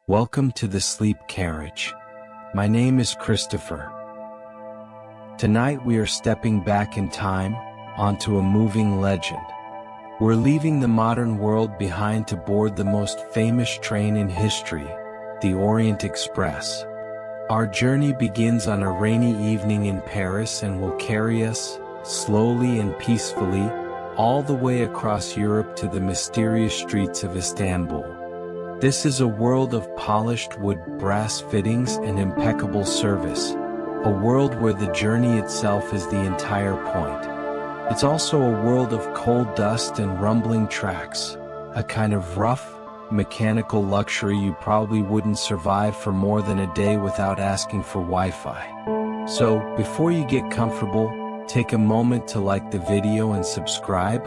Welcome to the Sleep Carriage. My name is Christopher. Tonight we are stepping back in time, onto a moving legend. We're leaving the modern world behind to board the most famous train in history, the Orient Express. Our journey begins on a rainy evening in Paris and will carry us, slowly and peacefully, all the way across Europe to the mysterious streets of Istanbul. This is a world of polished wood, brass fittings, and impeccable service, a world where the journey itself is the entire point. It's also a world of coal dust and rumbling tracks, a kind of rough, mechanical luxury you probably wouldn't survive for more than a day without asking for Wi-Fi. So, before you get comfortable, take a moment to like the video and subscribe,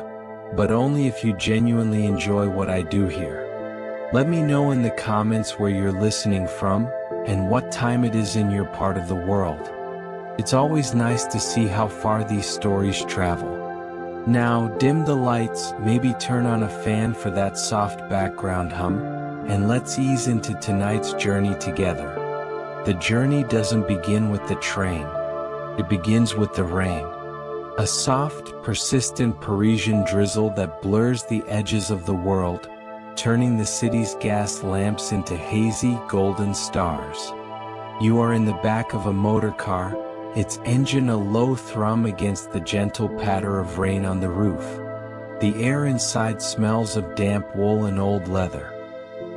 but only if you genuinely enjoy what I do here. Let me know in the comments where you're listening from, and what time it is in your part of the world. It's always nice to see how far these stories travel. Now, dim the lights, maybe turn on a fan for that soft background hum, and let's ease into tonight's journey together. The journey doesn't begin with the train. It begins with the rain. A soft, persistent Parisian drizzle that blurs the edges of the world, turning the city's gas lamps into hazy, golden stars. You are in the back of a motor car, its engine a low thrum against the gentle patter of rain on the roof. The air inside smells of damp wool and old leather.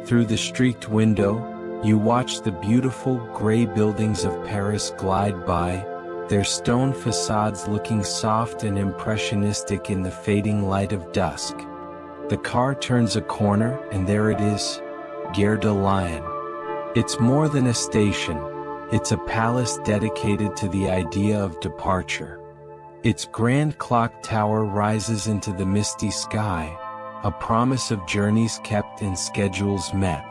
Through the streaked window, you watch the beautiful gray buildings of Paris glide by, their stone facades looking soft and impressionistic in the fading light of dusk. The car turns a corner, and there it is, Gare de Lyon. It's more than a station, it's a palace dedicated to the idea of departure. Its grand clock tower rises into the misty sky, a promise of journeys kept and schedules met.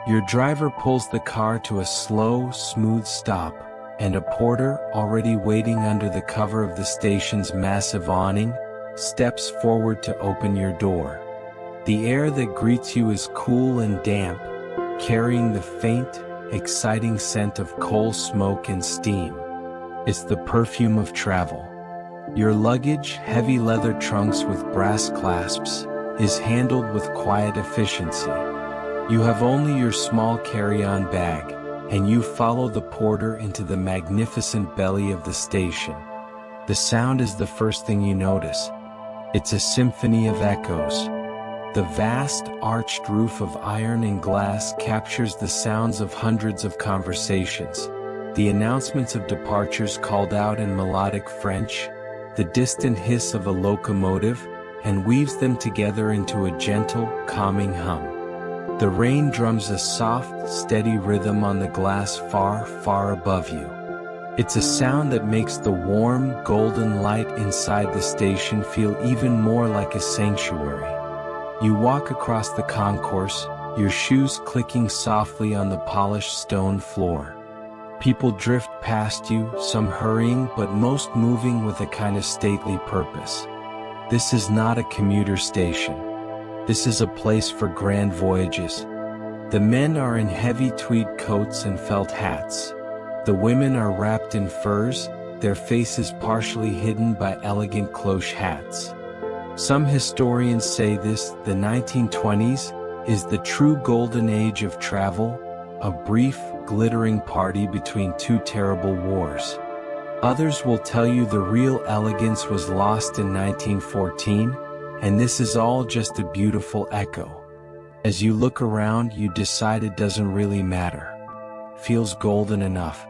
Your driver pulls the car to a slow, smooth stop, and a porter, already waiting under the cover of the station's massive awning, steps forward to open your door. The air that greets you is cool and damp, carrying the faint, exciting scent of coal smoke and steam. It's the perfume of travel. Your luggage, heavy leather trunks with brass clasps, is handled with quiet efficiency. You have only your small carry-on bag, and you follow the porter into the magnificent belly of the station. The sound is the first thing you notice. It's a symphony of echoes. The vast, arched roof of iron and glass captures the sounds of hundreds of conversations, the announcements of departures called out in melodic French, the distant hiss of a locomotive, and weaves them together into a gentle, calming hum. The rain drums a soft, steady rhythm on the glass far, far above you. It's a sound that makes the warm, golden light inside the station feel even more like a sanctuary. You walk across the concourse, your shoes clicking softly on the polished stone floor. People drift past you, some hurrying but most moving with a kind of stately purpose. This is not a commuter station. This is a place for grand voyages. The men are in heavy tweed coats and felt hats. The women are wrapped in furs, their faces partially hidden by elegant cloche hats. Some historians say this, the 1920s, is the true golden age of travel, a brief, glittering party between two terrible wars. Others will tell you the real elegance was lost in 1914, and this is all just a beautiful echo. As you look around, you decide it doesn't really matter. Feels golden enough.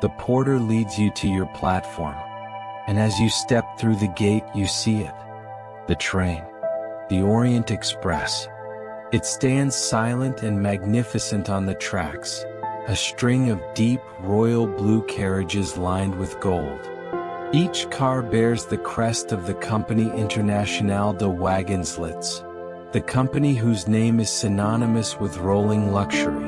The porter leads you to your platform, and as you step through the gate, you see it. The train. The Orient Express. It stands silent and magnificent on the tracks, a string of deep, royal blue carriages lined with gold. Each car bears the crest of the company Internationale de Wagenslits, the company whose name is synonymous with rolling luxury.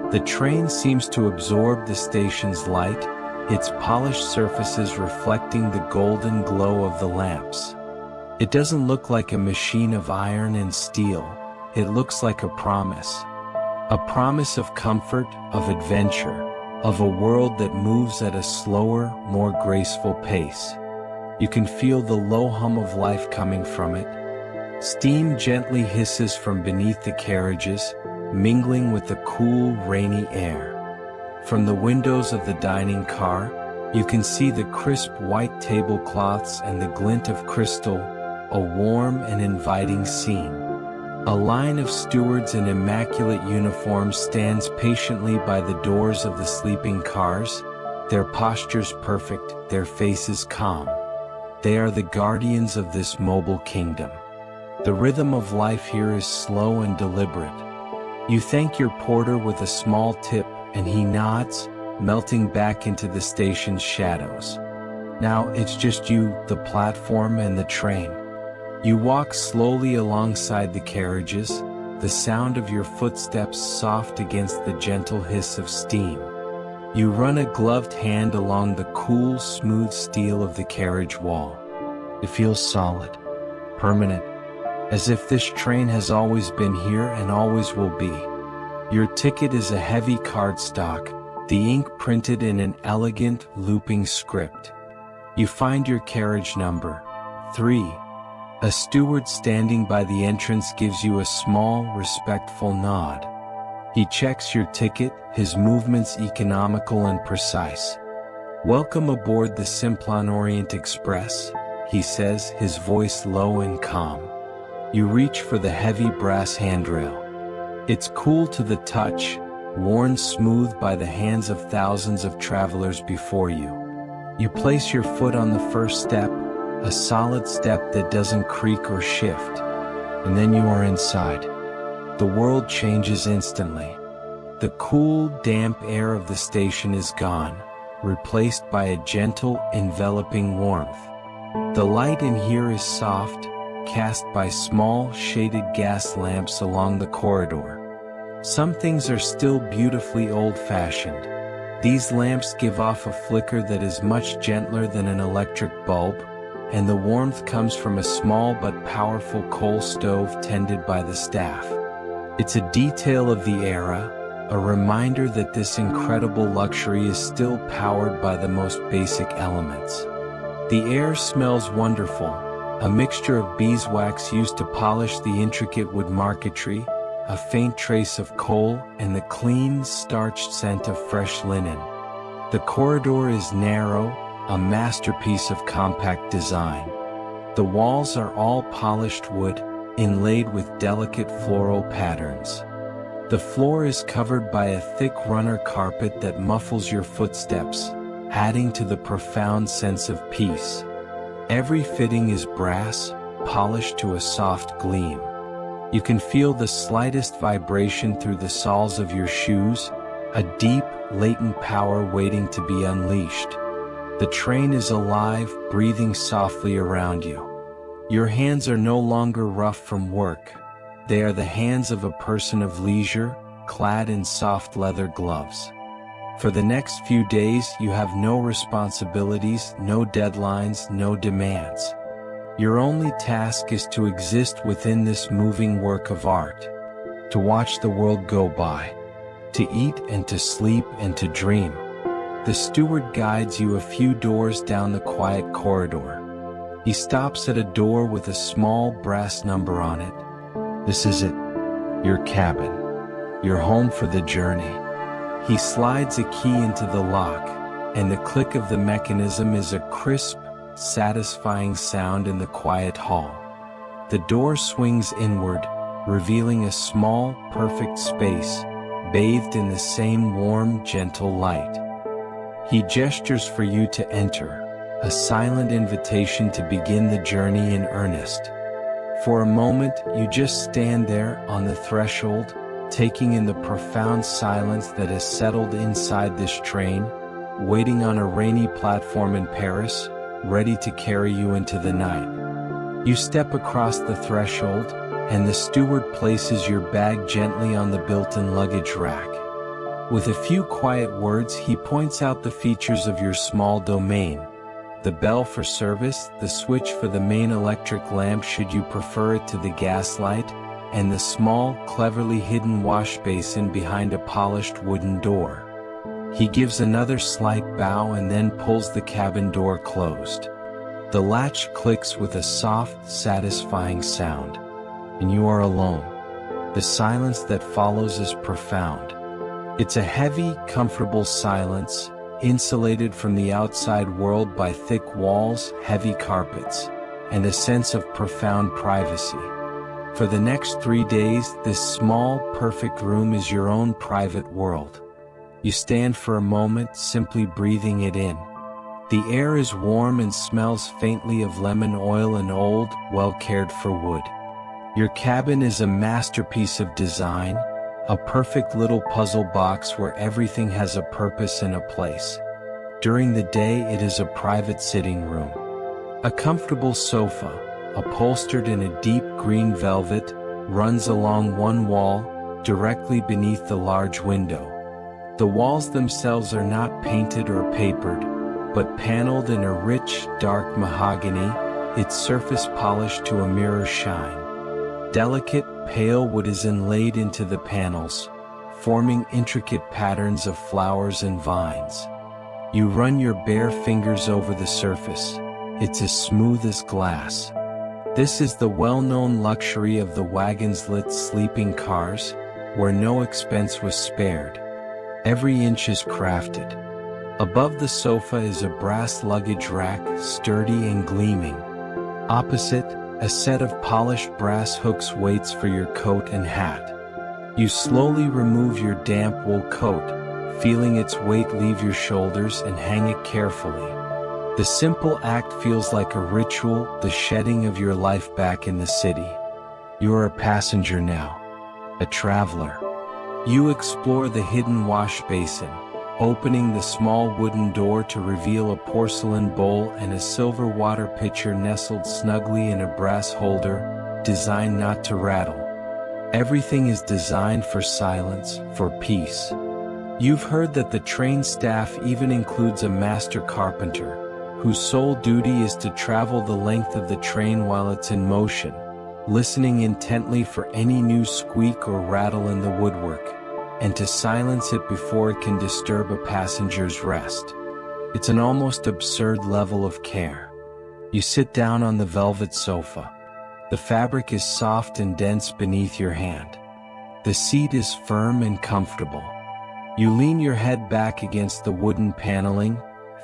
The train seems to absorb the station's light, its polished surfaces reflecting the golden glow of the lamps. It doesn't look like a machine of iron and steel, it looks like a promise. A promise of comfort, of adventure, of a world that moves at a slower, more graceful pace. You can feel the low hum of life coming from it. Steam gently hisses from beneath the carriages, mingling with the cool, rainy air. From the windows of the dining car, you can see the crisp white tablecloths and the glint of crystal, a warm and inviting scene. A line of stewards in immaculate uniforms stands patiently by the doors of the sleeping cars, their postures perfect, their faces calm. They are the guardians of this mobile kingdom. The rhythm of life here is slow and deliberate. You thank your porter with a small tip, and he nods, melting back into the station's shadows. Now it's just you, the platform, and the train. You walk slowly alongside the carriages, the sound of your footsteps soft against the gentle hiss of steam. You run a gloved hand along the cool, smooth steel of the carriage wall. It feels solid, permanent, as if this train has always been here and always will be. Your ticket is a heavy cardstock, the ink printed in an elegant, looping script. You find your carriage number, 3. A steward standing by the entrance gives you a small, respectful nod. He checks your ticket, his movements economical and precise. "Welcome aboard the Simplon Orient Express," he says, his voice low and calm. You reach for the heavy brass handrail. It's cool to the touch, worn smooth by the hands of thousands of travelers before you. You place your foot on the first step, a solid step that doesn't creak or shift. And then you are inside. The world changes instantly. The cool, damp air of the station is gone, replaced by a gentle, enveloping warmth. The light in here is soft, cast by small, shaded gas lamps along the corridor. Some things are still beautifully old-fashioned. These lamps give off a flicker that is much gentler than an electric bulb, and the warmth comes from a small but powerful coal stove tended by the staff. It's a detail of the era, a reminder that this incredible luxury is still powered by the most basic elements. The air smells wonderful, a mixture of beeswax used to polish the intricate wood marquetry, a faint trace of coal, and the clean, starched scent of fresh linen. The corridor is narrow, a masterpiece of compact design. The walls are all polished wood, inlaid with delicate floral patterns. The floor is covered by a thick runner carpet that muffles your footsteps, adding to the profound sense of peace. Every fitting is brass, polished to a soft gleam. You can feel the slightest vibration through the soles of your shoes, a deep, latent power waiting to be unleashed. The train is alive, breathing softly around you. Your hands are no longer rough from work. They are the hands of a person of leisure, clad in soft leather gloves. For the next few days, you have no responsibilities, no deadlines, no demands. Your only task is to exist within this moving work of art, to watch the world go by, to eat and to sleep and to dream. The steward guides you a few doors down the quiet corridor. He stops at a door with a small brass number on it. This is it, your cabin, your home for the journey. He slides a key into the lock, and the click of the mechanism is a crisp, satisfying sound in the quiet hall. The door swings inward, revealing a small, perfect space, bathed in the same warm, gentle light. He gestures for you to enter, a silent invitation to begin the journey in earnest. For a moment, you just stand there on the threshold, taking in the profound silence that has settled inside this train, waiting on a rainy platform in Paris, ready to carry you into the night. You step across the threshold, and the steward places your bag gently on the built-in luggage rack. With a few quiet words, he points out the features of your small domain. The bell for service, the switch for the main electric lamp should you prefer it to the gaslight, and the small, cleverly hidden wash basin behind a polished wooden door. He gives another slight bow and then pulls the cabin door closed. The latch clicks with a soft, satisfying sound, and you are alone. The silence that follows is profound. It's a heavy, comfortable silence, insulated from the outside world by thick walls, heavy carpets, and a sense of profound privacy. For the next 3 days, this small, perfect room is your own private world. You stand for a moment, simply breathing it in. The air is warm and smells faintly of lemon oil and old, well-cared-for wood. Your cabin is a masterpiece of design, a perfect little puzzle box where everything has a purpose and a place. During the day, it is a private sitting room. A comfortable sofa, upholstered in a deep green velvet, runs along one wall, directly beneath the large window. The walls themselves are not painted or papered, but paneled in a rich, dark mahogany, its surface polished to a mirror shine. Delicate, pale wood is inlaid into the panels, forming intricate patterns of flowers and vines. You run your bare fingers over the surface. It's as smooth as glass. This is the well-known luxury of the wagon-lit sleeping cars, where no expense was spared. Every inch is crafted. Above the sofa is a brass luggage rack, sturdy and gleaming. Opposite, a set of polished brass hooks waits for your coat and hat. You slowly remove your damp wool coat, feeling its weight leave your shoulders, and hang it carefully. The simple act feels like a ritual, the shedding of your life back in the city. You are a passenger now, a traveler. You explore the hidden wash basin, opening the small wooden door to reveal a porcelain bowl and a silver water pitcher nestled snugly in a brass holder, designed not to rattle. Everything is designed for silence, for peace. You've heard that the train staff even includes a master carpenter, whose sole duty is to travel the length of the train while it's in motion, listening intently for any new squeak or rattle in the woodwork, and to silence it before it can disturb a passenger's rest. It's an almost absurd level of care. You sit down on the velvet sofa. The fabric is soft and dense beneath your hand. The seat is firm and comfortable. You lean your head back against the wooden paneling,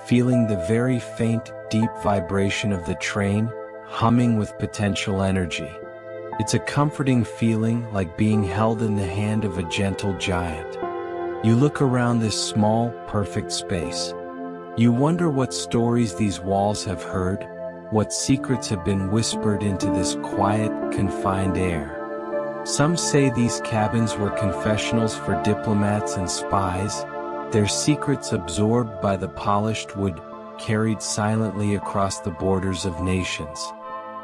feeling the very faint, deep vibration of the train, humming with potential energy. It's a comforting feeling, like being held in the hand of a gentle giant. You look around this small, perfect space. You wonder what stories these walls have heard, what secrets have been whispered into this quiet, confined air. Some say these cabins were confessionals for diplomats and spies, their secrets absorbed by the polished wood, carried silently across the borders of nations.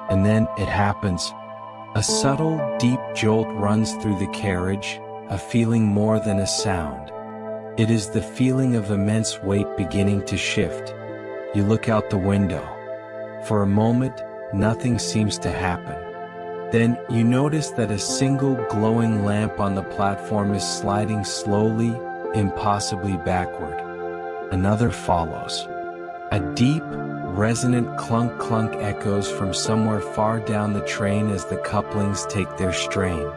And then it happens. A subtle, deep jolt runs through the carriage, a feeling more than a sound. It is the feeling of immense weight beginning to shift. You look out the window. For a moment, nothing seems to happen. Then, you notice that a single glowing lamp on the platform is sliding slowly, impossibly backward. Another follows. A deep, resonant clunk-clunk echoes from somewhere far down the train as the couplings take their strain.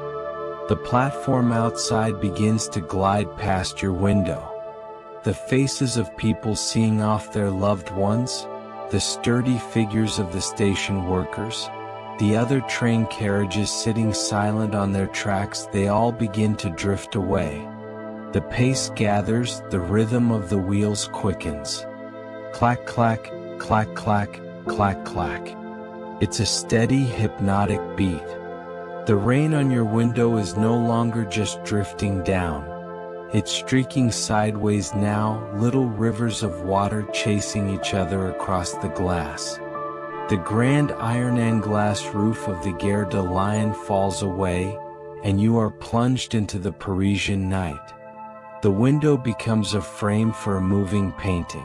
The platform outside begins to glide past your window. The faces of people seeing off their loved ones, the sturdy figures of the station workers, the other train carriages sitting silent on their tracks, they all begin to drift away. The pace gathers, the rhythm of the wheels quickens. Clack, clack, clack, clack, clack, clack. It's a steady, hypnotic beat. The rain on your window is no longer just drifting down. It's streaking sideways now, little rivers of water chasing each other across the glass. The grand iron and glass roof of the Gare de Lyon falls away, and you are plunged into the Parisian night. The window becomes a frame for a moving painting.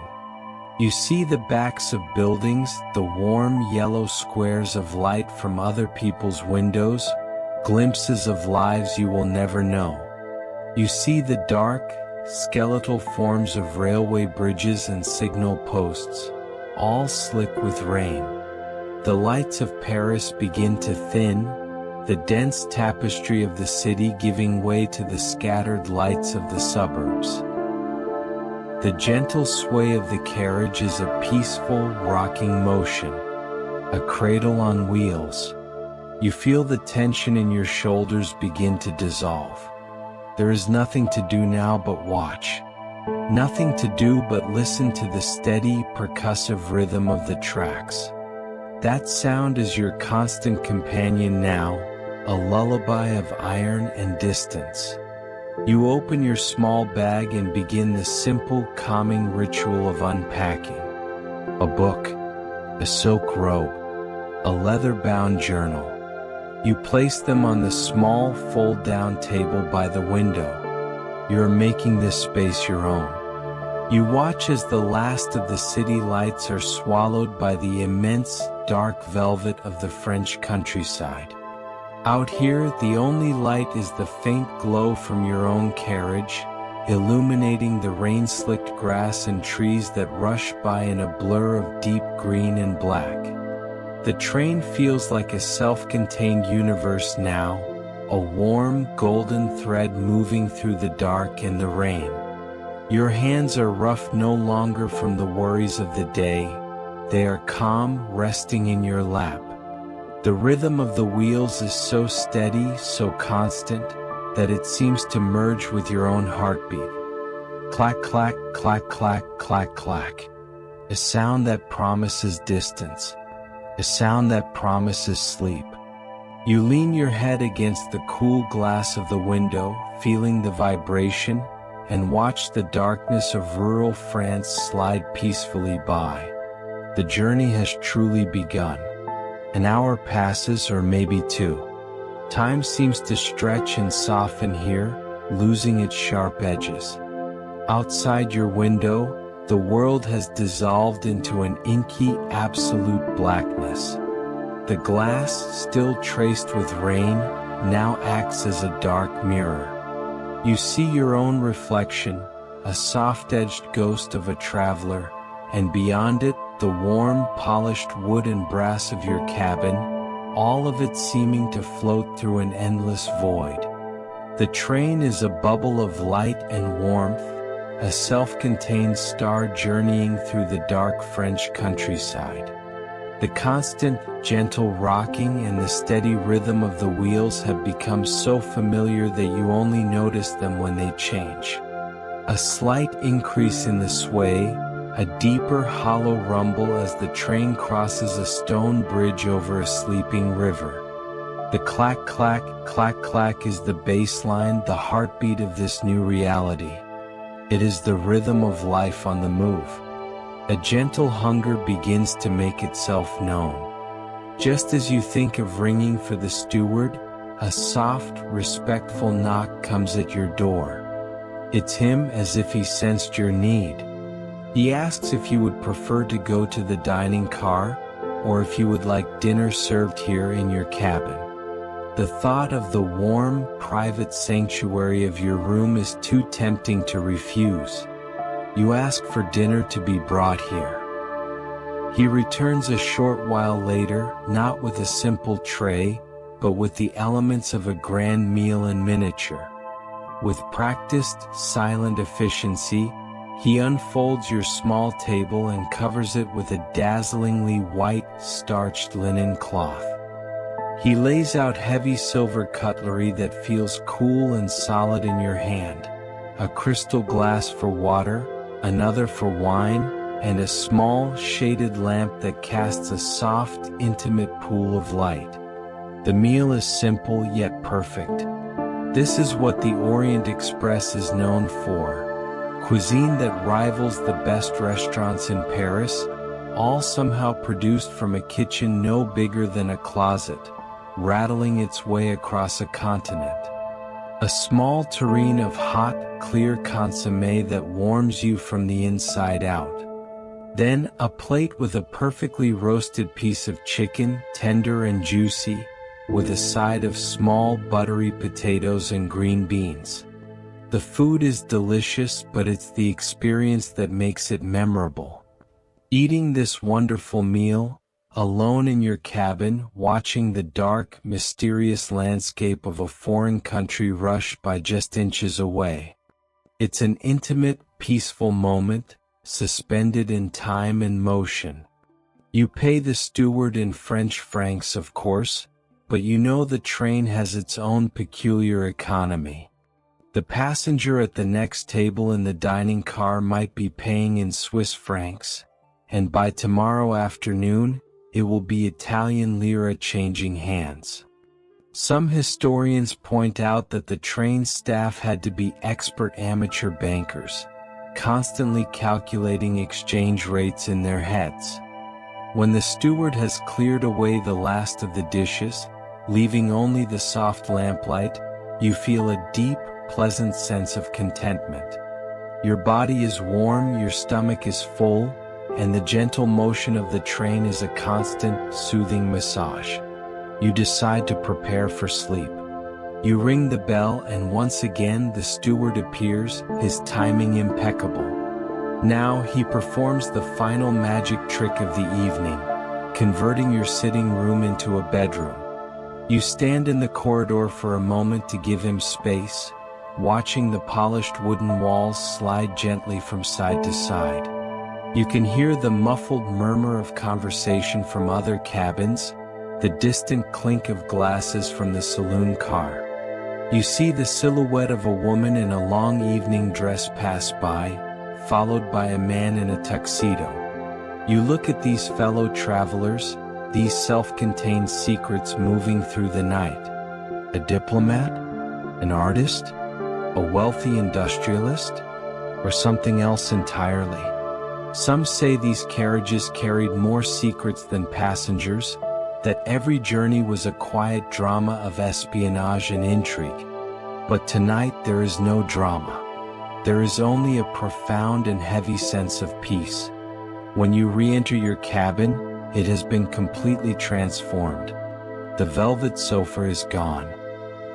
You see the backs of buildings, the warm yellow squares of light from other people's windows, glimpses of lives you will never know. You see the dark, skeletal forms of railway bridges and signal posts, all slick with rain. The lights of Paris begin to thin, the dense tapestry of the city giving way to the scattered lights of the suburbs. The gentle sway of the carriage is a peaceful, rocking motion, a cradle on wheels. You feel the tension in your shoulders begin to dissolve. There is nothing to do now but watch. Nothing to do but listen to the steady, percussive rhythm of the tracks. That sound is your constant companion now, a lullaby of iron and distance. You open your small bag and begin the simple, calming ritual of unpacking. A book, a silk robe, a leather-bound journal. You place them on the small, fold-down table by the window. You are making this space your own. You watch as the last of the city lights are swallowed by the immense, dark velvet of the French countryside. Out here, the only light is the faint glow from your own carriage, illuminating the rain-slicked grass and trees that rush by in a blur of deep green and black. The train feels like a self-contained universe now, a warm, golden thread moving through the dark and the rain. Your hands are rough no longer from the worries of the day. They are calm, resting in your lap. The rhythm of the wheels is so steady, so constant, that it seems to merge with your own heartbeat. Clack, clack, clack, clack, clack, clack. A sound that promises distance. A sound that promises sleep. You lean your head against the cool glass of the window, feeling the vibration, and watch the darkness of rural France slide peacefully by. The journey has truly begun. An hour passes, or maybe two. Time seems to stretch and soften here, losing its sharp edges. Outside your window, the world has dissolved into an inky, absolute blackness. The glass, still traced with rain, now acts as a dark mirror. You see your own reflection, a soft-edged ghost of a traveler, and beyond it, the warm, polished wood and brass of your cabin, all of it seeming to float through an endless void. The train is a bubble of light and warmth, a self-contained star journeying through the dark French countryside. The constant, gentle rocking and the steady rhythm of the wheels have become so familiar that you only notice them when they change. A slight increase in the sway, a deeper hollow rumble as the train crosses a stone bridge over a sleeping river. The clack clack, clack clack is the baseline, the heartbeat of this new reality. It is the rhythm of life on the move. A gentle hunger begins to make itself known. Just as you think of ringing for the steward, a soft, respectful knock comes at your door. It's him, as if he sensed your need. He asks if you would prefer to go to the dining car, or if you would like dinner served here in your cabin. The thought of the warm, private sanctuary of your room is too tempting to refuse. You ask for dinner to be brought here. He returns a short while later, not with a simple tray, but with the elements of a grand meal in miniature. With practiced, silent efficiency, he unfolds your small table and covers it with a dazzlingly white, starched linen cloth. He lays out heavy silver cutlery that feels cool and solid in your hand, a crystal glass for water, another for wine, and a small, shaded lamp that casts a soft, intimate pool of light. The meal is simple yet perfect. This is what the Orient Express is known for. Cuisine that rivals the best restaurants in Paris, all somehow produced from a kitchen no bigger than a closet, rattling its way across a continent. A small tureen of hot, clear consommé that warms you from the inside out. Then, a plate with a perfectly roasted piece of chicken, tender and juicy, with a side of small buttery potatoes and green beans. The food is delicious, but it's the experience that makes it memorable. Eating this wonderful meal, alone in your cabin, watching the dark, mysterious landscape of a foreign country rush by just inches away. It's an intimate, peaceful moment, suspended in time and motion. You pay the steward in French francs, of course, but you know the train has its own peculiar economy. The passenger at the next table in the dining car might be paying in Swiss francs, and by tomorrow afternoon, it will be Italian lira changing hands. Some historians point out that the train staff had to be expert amateur bankers, constantly calculating exchange rates in their heads. When the steward has cleared away the last of the dishes, leaving only the soft lamplight, you feel a deep, pleasant sense of contentment. Your body is warm, your stomach is full, and the gentle motion of the train is a constant, soothing massage. You decide to prepare for sleep. You ring the bell, and once again the steward appears, his timing impeccable. Now he performs the final magic trick of the evening, converting your sitting room into a bedroom. You stand in the corridor for a moment to give him space, watching the polished wooden walls slide gently from side to side. You can hear the muffled murmur of conversation from other cabins, the distant clink of glasses from the saloon car. You see the silhouette of a woman in a long evening dress pass by, followed by a man in a tuxedo. You look at these fellow travelers, these self-contained secrets moving through the night. A diplomat? An artist? A wealthy industrialist? Or something else entirely? Some say these carriages carried more secrets than passengers, that every journey was a quiet drama of espionage and intrigue. But tonight there is no drama. There is only a profound and heavy sense of peace. When you re-enter your cabin, it has been completely transformed. The velvet sofa is gone.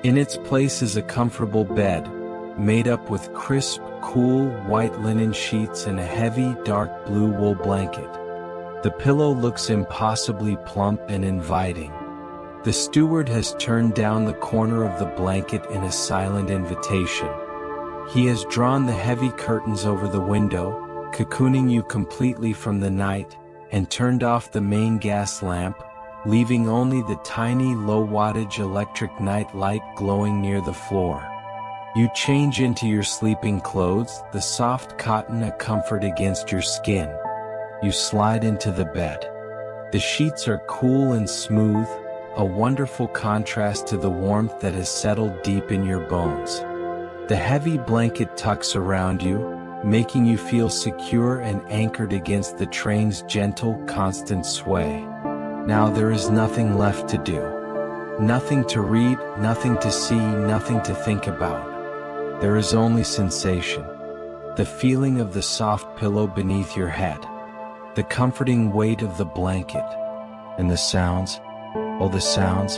In its place is a comfortable bed, made up with crisp, cool, white linen sheets and a heavy, dark blue wool blanket. The pillow looks impossibly plump and inviting. The steward has turned down the corner of the blanket in a silent invitation. He has drawn the heavy curtains over the window, cocooning you completely from the night, and turned off the main gas lamp, leaving only the tiny low-wattage electric night light glowing near the floor. You change into your sleeping clothes, the soft cotton a comfort against your skin. You slide into the bed. The sheets are cool and smooth, a wonderful contrast to the warmth that has settled deep in your bones. The heavy blanket tucks around you, making you feel secure and anchored against the train's gentle, constant sway. Now there is nothing left to do. Nothing to read, nothing to see, nothing to think about. There is only sensation. The feeling of the soft pillow beneath your head. The comforting weight of the blanket. And the sounds, oh the sounds.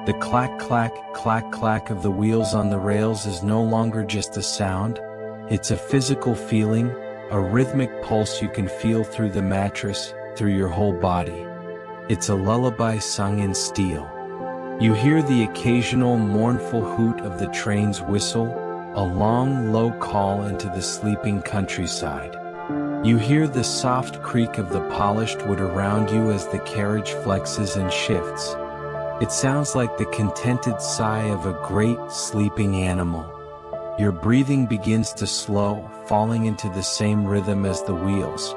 The clack clack, clack clack of the wheels on the rails is no longer just a sound. It's a physical feeling, a rhythmic pulse you can feel through the mattress, through your whole body. It's a lullaby sung in steel. You hear the occasional mournful hoot of the train's whistle, a long, low call into the sleeping countryside. You hear the soft creak of the polished wood around you as the carriage flexes and shifts. It sounds like the contented sigh of a great, sleeping animal. Your breathing begins to slow, falling into the same rhythm as the wheels.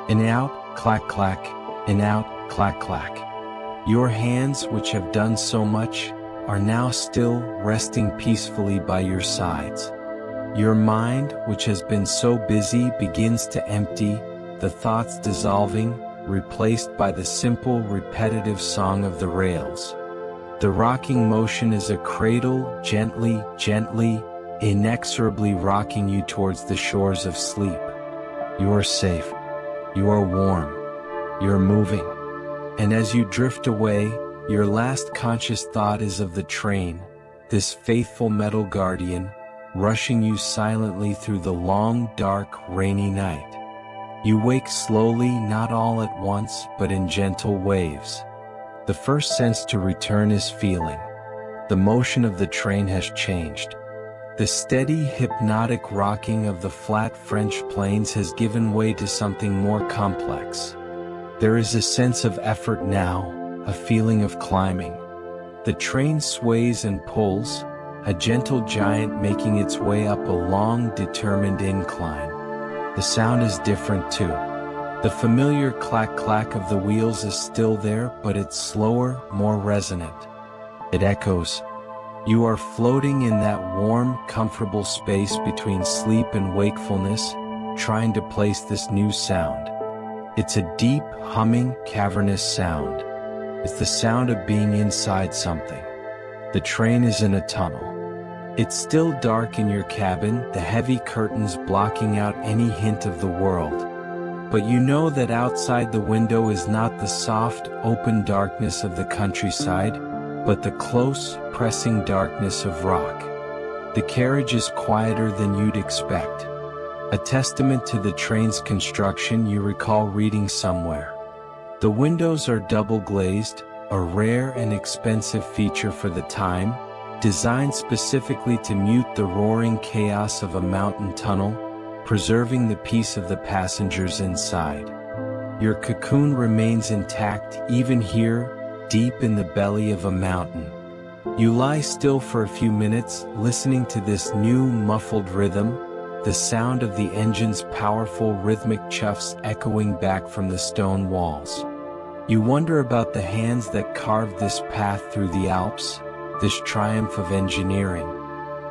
In out, clack clack, in out, clack clack. Your hands, which have done so much, are now still, resting peacefully by your sides. Your mind, which has been so busy, begins to empty, the thoughts dissolving, replaced by the simple, repetitive song of the rails. The rocking motion is a cradle, gently, gently, inexorably rocking you towards the shores of sleep. You are safe. You are warm. You are moving. And as you drift away, Your last conscious thought is of the train, this faithful metal guardian, rushing you silently through the long, dark, rainy night. You wake slowly, not all at once, but in gentle waves. The first sense to return is feeling. The motion of the train has changed. The steady, hypnotic rocking of the flat French plains has given way to something more complex. There is a sense of effort now, a feeling of climbing. The train sways and pulls, a gentle giant making its way up a long, determined incline. The sound is different too. The familiar clack-clack of the wheels is still there, but it's slower, more resonant. It echoes. You are floating in that warm, comfortable space between sleep and wakefulness, trying to place this new sound. It's a deep, humming, cavernous sound. It's the sound of being inside something. The train is in a tunnel. It's still dark in your cabin, the heavy curtains blocking out any hint of the world. But you know that outside the window is not the soft, open darkness of the countryside, but the close, pressing darkness of rock. The carriage is quieter than you'd expect. A testament to the train's construction you recall reading somewhere. The windows are double-glazed, a rare and expensive feature for the time, designed specifically to mute the roaring chaos of a mountain tunnel, preserving the peace of the passengers inside. Your cocoon remains intact even here, deep in the belly of a mountain. You lie still for a few minutes, listening to this new muffled rhythm, the sound of the engine's powerful rhythmic chuffs echoing back from the stone walls. You wonder about the hands that carved this path through the Alps, this triumph of engineering.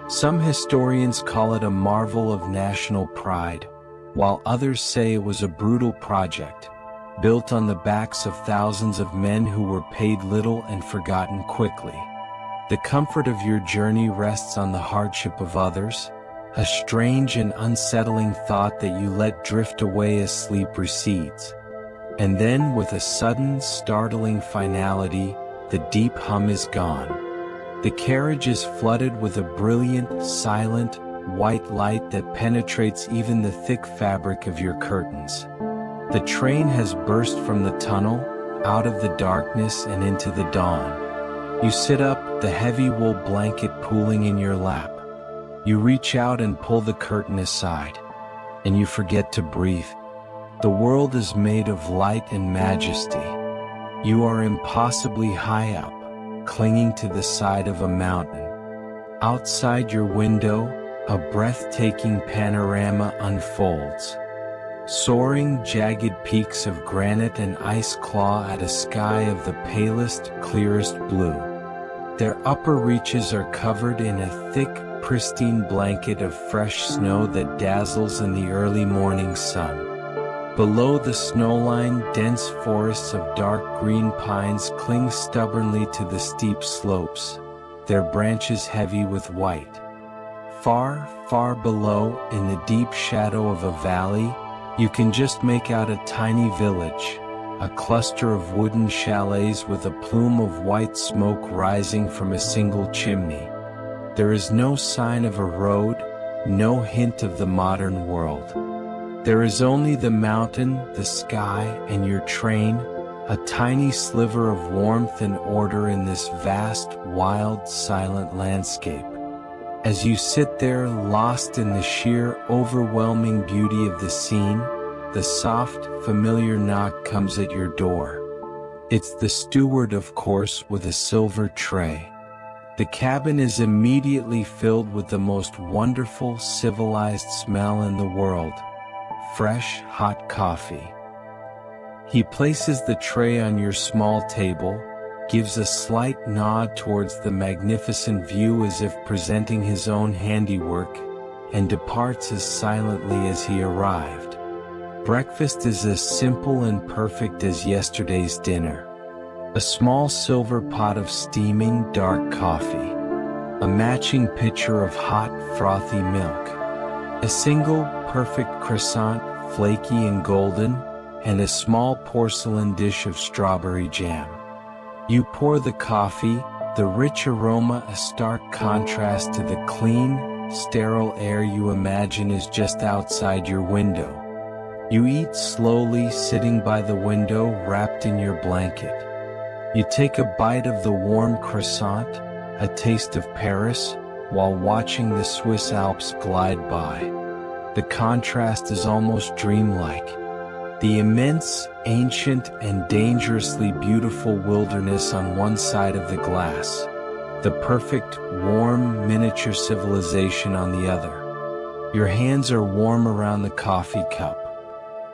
Some historians call it a marvel of national pride, while others say it was a brutal project, built on the backs of thousands of men who were paid little and forgotten quickly. The comfort of your journey rests on the hardship of others, a strange and unsettling thought that you let drift away as sleep recedes. And then, with a sudden, startling finality, the deep hum is gone. The carriage is flooded with a brilliant, silent, white light that penetrates even the thick fabric of your curtains. The train has burst from the tunnel, out of the darkness and into the dawn. You sit up, the heavy wool blanket pooling in your lap. You reach out and pull the curtain aside, and you forget to breathe. The world is made of light and majesty. You are impossibly high up, clinging to the side of a mountain. Outside your window, a breathtaking panorama unfolds. Soaring, jagged peaks of granite and ice claw at a sky of the palest, clearest blue. Their upper reaches are covered in a thick, pristine blanket of fresh snow that dazzles in the early morning sun. Below the snowline, dense forests of dark green pines cling stubbornly to the steep slopes, their branches heavy with white. Far, far below, in the deep shadow of a valley, you can just make out a tiny village, a cluster of wooden chalets with a plume of white smoke rising from a single chimney. There is no sign of a road, no hint of the modern world. There is only the mountain, the sky, and your train, a tiny sliver of warmth and order in this vast, wild, silent landscape. As you sit there, lost in the sheer, overwhelming beauty of the scene, the soft, familiar knock comes at your door. It's the steward, of course, with a silver tray. The cabin is immediately filled with the most wonderful, civilized smell in the world. Fresh, hot coffee. He places the tray on your small table, gives a slight nod towards the magnificent view as if presenting his own handiwork, and departs as silently as he arrived. Breakfast is as simple and perfect as yesterday's dinner. A small silver pot of steaming, dark coffee. A matching pitcher of hot, frothy milk. A single, perfect croissant, flaky and golden, and a small porcelain dish of strawberry jam. You pour the coffee, the rich aroma a stark contrast to the clean, sterile air you imagine is just outside your window. You eat slowly, sitting by the window, wrapped in your blanket. You take a bite of the warm croissant, a taste of Paris, while watching the Swiss Alps glide by. The contrast is almost dreamlike. The immense, ancient, and dangerously beautiful wilderness on one side of the glass. The perfect, warm, miniature civilization on the other. Your hands are warm around the coffee cup.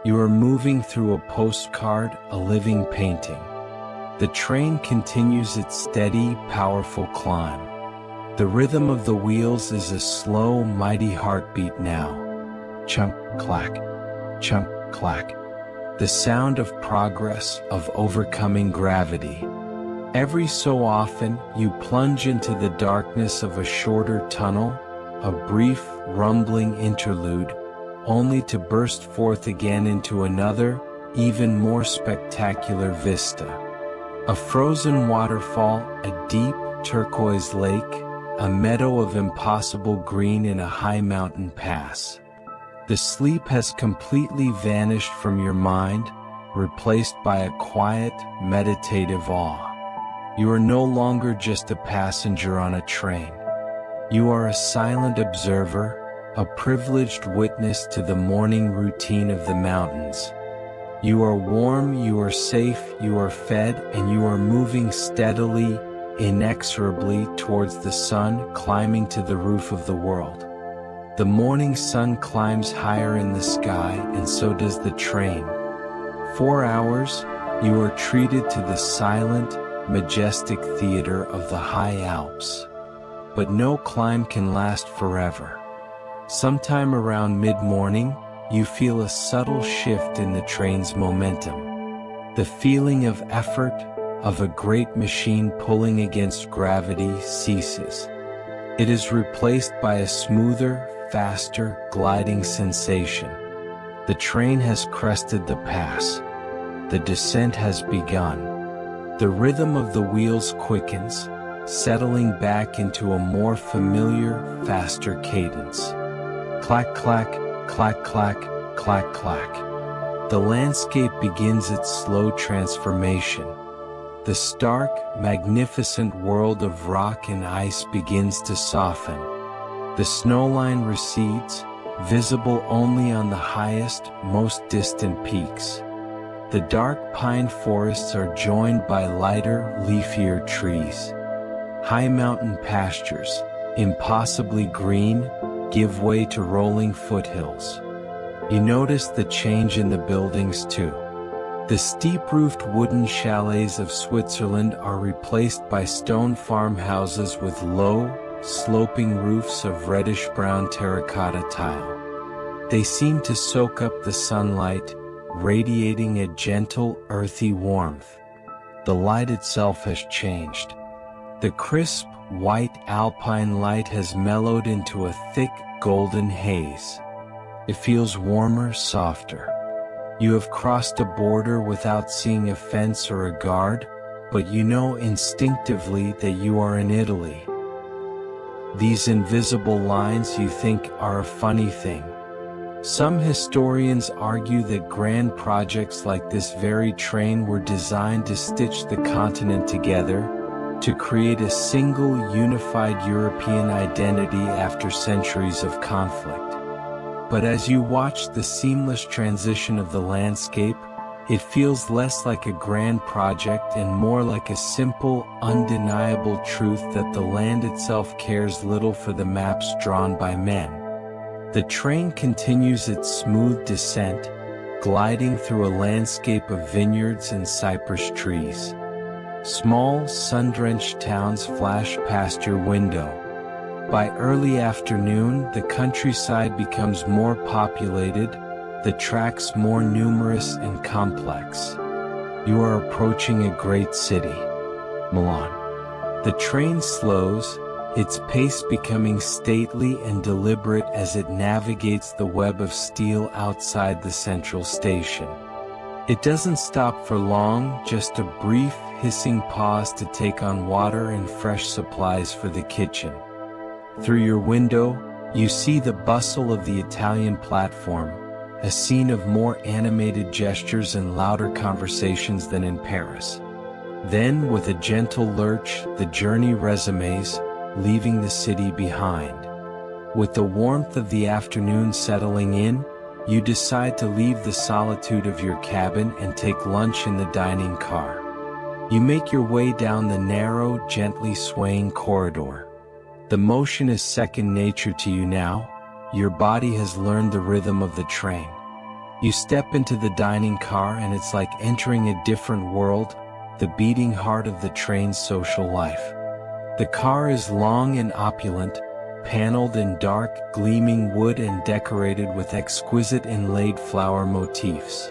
You are moving through a postcard, a living painting. The train continues its steady, powerful climb. The rhythm of the wheels is a slow, mighty heartbeat now. Chunk, clack, chunk, clack. The sound of progress, of overcoming gravity. Every so often, you plunge into the darkness of a shorter tunnel, a brief, rumbling interlude, only to burst forth again into another, even more spectacular vista. A frozen waterfall, a deep, turquoise lake, a meadow of impossible green in a high mountain pass. The sleep has completely vanished from your mind, replaced by a quiet, meditative awe. You are no longer just a passenger on a train. You are a silent observer, a privileged witness to the morning routine of the mountains. You are warm, you are safe, you are fed, and you are moving steadily, inexorably towards the sun, climbing to the roof of the world. The morning sun climbs higher in the sky, and so does the train. 4 hours, you are treated to the silent, majestic theater of the high Alps. But no climb can last forever. Sometime around mid-morning, you feel a subtle shift in the train's momentum. The feeling of effort, of a great machine pulling against gravity, ceases. It is replaced by a smoother, faster, gliding sensation. The train has crested the pass. The descent has begun. The rhythm of the wheels quickens, settling back into a more familiar, faster cadence. Clack, clack, clack, clack, clack, clack. The landscape begins its slow transformation. The stark, magnificent world of rock and ice begins to soften. The snowline recedes, visible only on the highest, most distant peaks. The dark pine forests are joined by lighter, leafier trees. High mountain pastures, impossibly green, give way to rolling foothills. You notice the change in the buildings too. The steep-roofed wooden chalets of Switzerland are replaced by stone farmhouses with low, sloping roofs of reddish-brown terracotta tile. They seem to soak up the sunlight, radiating a gentle, earthy warmth. The light itself has changed. The crisp, white alpine light has mellowed into a thick, golden haze. It feels warmer, softer. You have crossed a border without seeing a fence or a guard, but you know instinctively that you are in Italy. These invisible lines you think are a funny thing. Some historians argue that grand projects like this very train were designed to stitch the continent together, to create a single unified European identity after centuries of conflict. But as you watch the seamless transition of the landscape, it feels less like a grand project and more like a simple, undeniable truth that the land itself cares little for the maps drawn by men. The train continues its smooth descent, gliding through a landscape of vineyards and cypress trees. Small, sun-drenched towns flash past your window. By early afternoon, the countryside becomes more populated, the tracks more numerous and complex. You are approaching a great city, Milan. The train slows, its pace becoming stately and deliberate as it navigates the web of steel outside the central station. It doesn't stop for long, just a brief, hissing pause to take on water and fresh supplies for the kitchen. Through your window, you see the bustle of the Italian platform, a scene of more animated gestures and louder conversations than in Paris. Then, with a gentle lurch, the journey resumes, leaving the city behind. With the warmth of the afternoon settling in, you decide to leave the solitude of your cabin and take lunch in the dining car. You make your way down the narrow, gently swaying corridor. The motion is second nature to you now. Your body has learned the rhythm of the train. You step into the dining car and it's like entering a different world, the beating heart of the train's social life. The car is long and opulent, paneled in dark, gleaming wood and decorated with exquisite inlaid flower motifs.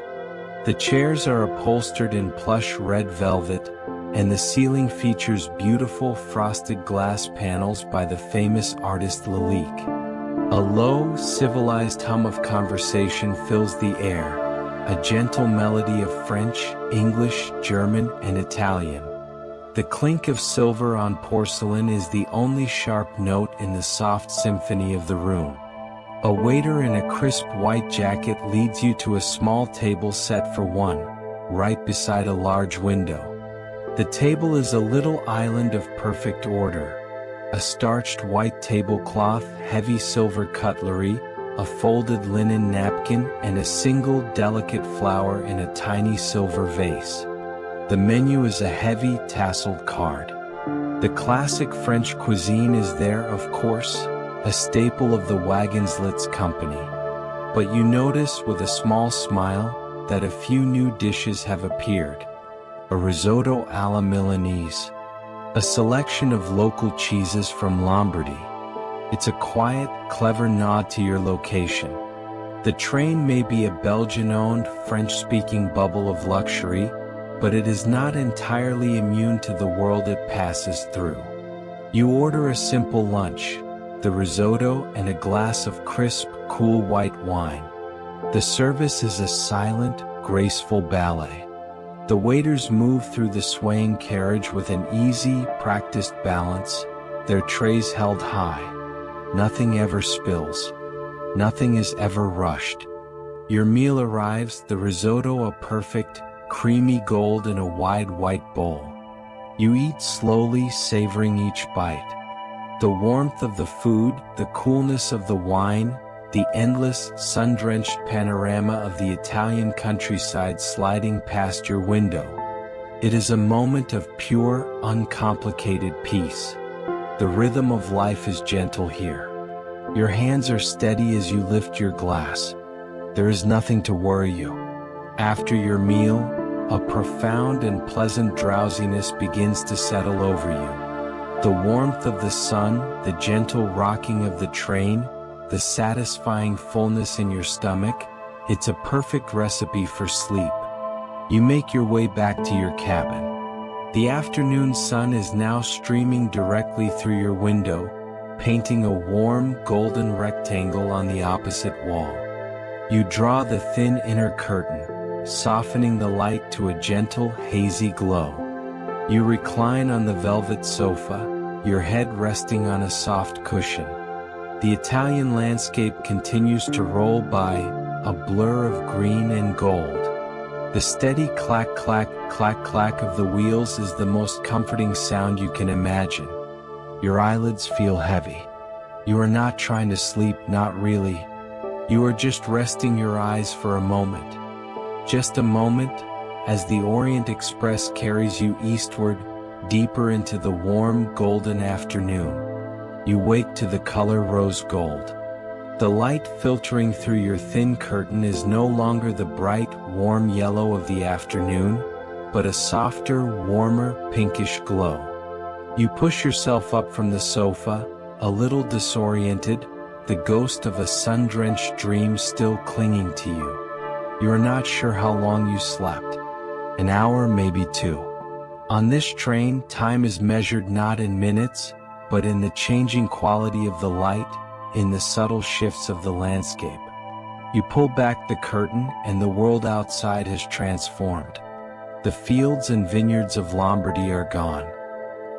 The chairs are upholstered in plush red velvet, and the ceiling features beautiful frosted glass panels by the famous artist Lalique. A low, civilized hum of conversation fills the air, a gentle melody of French, English, German, and Italian. The clink of silver on porcelain is the only sharp note in the soft symphony of the room. A waiter in a crisp white jacket leads you to a small table set for one, right beside a large window. The table is a little island of perfect order. A starched white tablecloth, heavy silver cutlery, a folded linen napkin, and a single delicate flower in a tiny silver vase. The menu is a heavy, tasseled card. The classic French cuisine is there, of course, a staple of the Wagenslitz company. But you notice with a small smile that a few new dishes have appeared. A risotto alla Milanese, a selection of local cheeses from Lombardy. It's a quiet, clever nod to your location. The train may be a Belgian-owned, French-speaking bubble of luxury, but it is not entirely immune to the world it passes through. You order a simple lunch, the risotto and a glass of crisp, cool white wine. The service is a silent, graceful ballet. The waiters move through the swaying carriage with an easy, practiced balance, their trays held high. Nothing ever spills. Nothing is ever rushed. Your meal arrives, the risotto a perfect, creamy gold in a wide white bowl. You eat slowly, savoring each bite. The warmth of the food, the coolness of the wine, the endless, sun-drenched panorama of the Italian countryside sliding past your window. It is a moment of pure, uncomplicated peace. The rhythm of life is gentle here. Your hands are steady as you lift your glass. There is nothing to worry you. After your meal, a profound and pleasant drowsiness begins to settle over you. The warmth of the sun, the gentle rocking of the train, the satisfying fullness in your stomach, it's a perfect recipe for sleep. You make your way back to your cabin. The afternoon sun is now streaming directly through your window, painting a warm, golden rectangle on the opposite wall. You draw the thin inner curtain, softening the light to a gentle, hazy glow. You recline on the velvet sofa, your head resting on a soft cushion. The Italian landscape continues to roll by, a blur of green and gold. The steady clack, clack, clack, clack of the wheels is the most comforting sound you can imagine. Your eyelids feel heavy. You are not trying to sleep, not really. You are just resting your eyes for a moment. Just a moment, as the Orient Express carries you eastward, deeper into the warm, golden afternoon. You wake to the color rose gold. The light filtering through your thin curtain is no longer the bright, warm yellow of the afternoon, but a softer, warmer, pinkish glow. You push yourself up from the sofa, a little disoriented, the ghost of a sun-drenched dream still clinging to you. You are not sure how long you slept. An hour, maybe two. On this train, time is measured not in minutes, but in the changing quality of the light, in the subtle shifts of the landscape. You pull back the curtain and the world outside has transformed. The fields and vineyards of Lombardy are gone.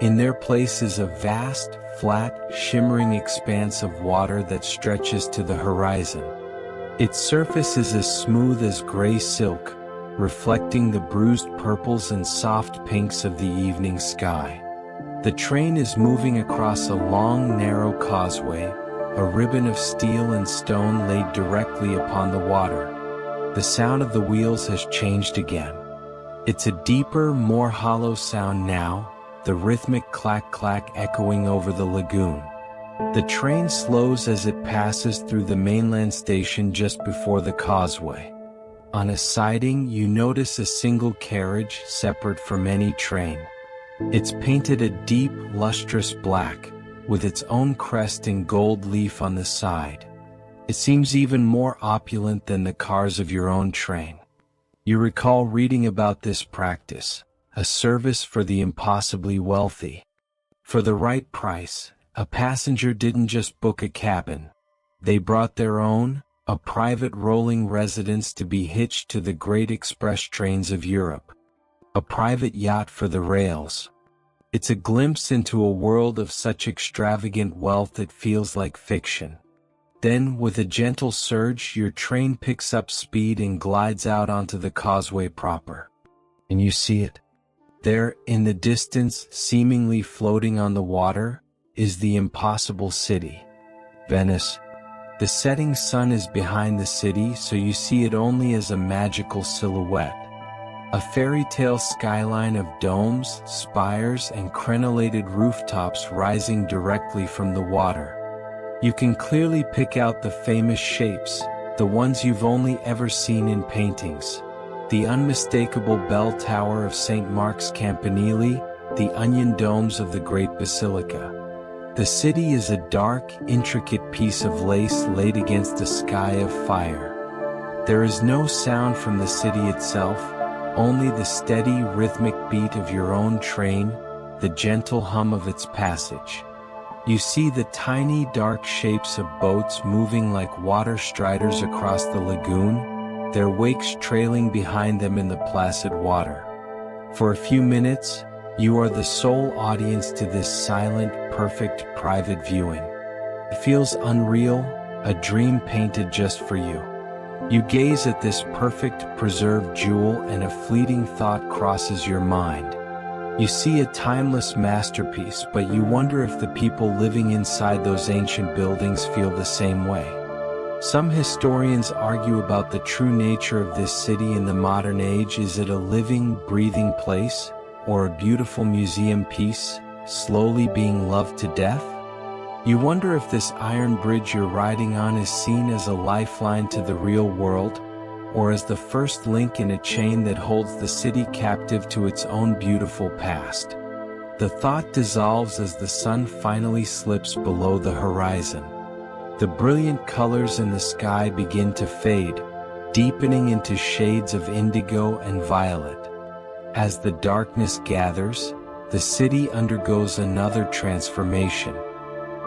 In their place is a vast, flat, shimmering expanse of water that stretches to the horizon. Its surface is as smooth as gray silk, reflecting the bruised purples and soft pinks of the evening sky. The train is moving across a long, narrow causeway, a ribbon of steel and stone laid directly upon the water. The sound of the wheels has changed again. It's a deeper, more hollow sound now, the rhythmic clack-clack echoing over the lagoon. The train slows as it passes through the mainland station just before the causeway. On a siding, you notice a single carriage separate from any train. It's painted a deep, lustrous black, with its own crest and gold leaf on the side. It seems even more opulent than the cars of your own train. You recall reading about this practice, a service for the impossibly wealthy. For the right price, a passenger didn't just book a cabin. They brought their own, a private rolling residence to be hitched to the great express trains of Europe. A private yacht for the rails. It's a glimpse into a world of such extravagant wealth that feels like fiction. Then, with a gentle surge, your train picks up speed and glides out onto the causeway proper. And you see it. There, in the distance, seemingly floating on the water, is the impossible city. Venice. The setting sun is behind the city, so you see it only as a magical silhouette. A fairy tale skyline of domes, spires, and crenellated rooftops rising directly from the water. You can clearly pick out the famous shapes, the ones you've only ever seen in paintings. The unmistakable bell tower of St. Mark's Campanile, the onion domes of the Great Basilica. The city is a dark, intricate piece of lace laid against a sky of fire. There is no sound from the city itself, only the steady, rhythmic beat of your own train, the gentle hum of its passage. You see the tiny, dark shapes of boats moving like water striders across the lagoon, their wakes trailing behind them in the placid water. For a few minutes, you are the sole audience to this silent, perfect, private viewing. It feels unreal, a dream painted just for you. You gaze at this perfect, preserved jewel and a fleeting thought crosses your mind. You see a timeless masterpiece, but you wonder if the people living inside those ancient buildings feel the same way. Some historians argue about the true nature of this city in the modern age. Is it a living, breathing place, or a beautiful museum piece, slowly being loved to death? You wonder if this iron bridge you're riding on is seen as a lifeline to the real world, or as the first link in a chain that holds the city captive to its own beautiful past. The thought dissolves as the sun finally slips below the horizon. The brilliant colors in the sky begin to fade, deepening into shades of indigo and violet. As the darkness gathers, the city undergoes another transformation.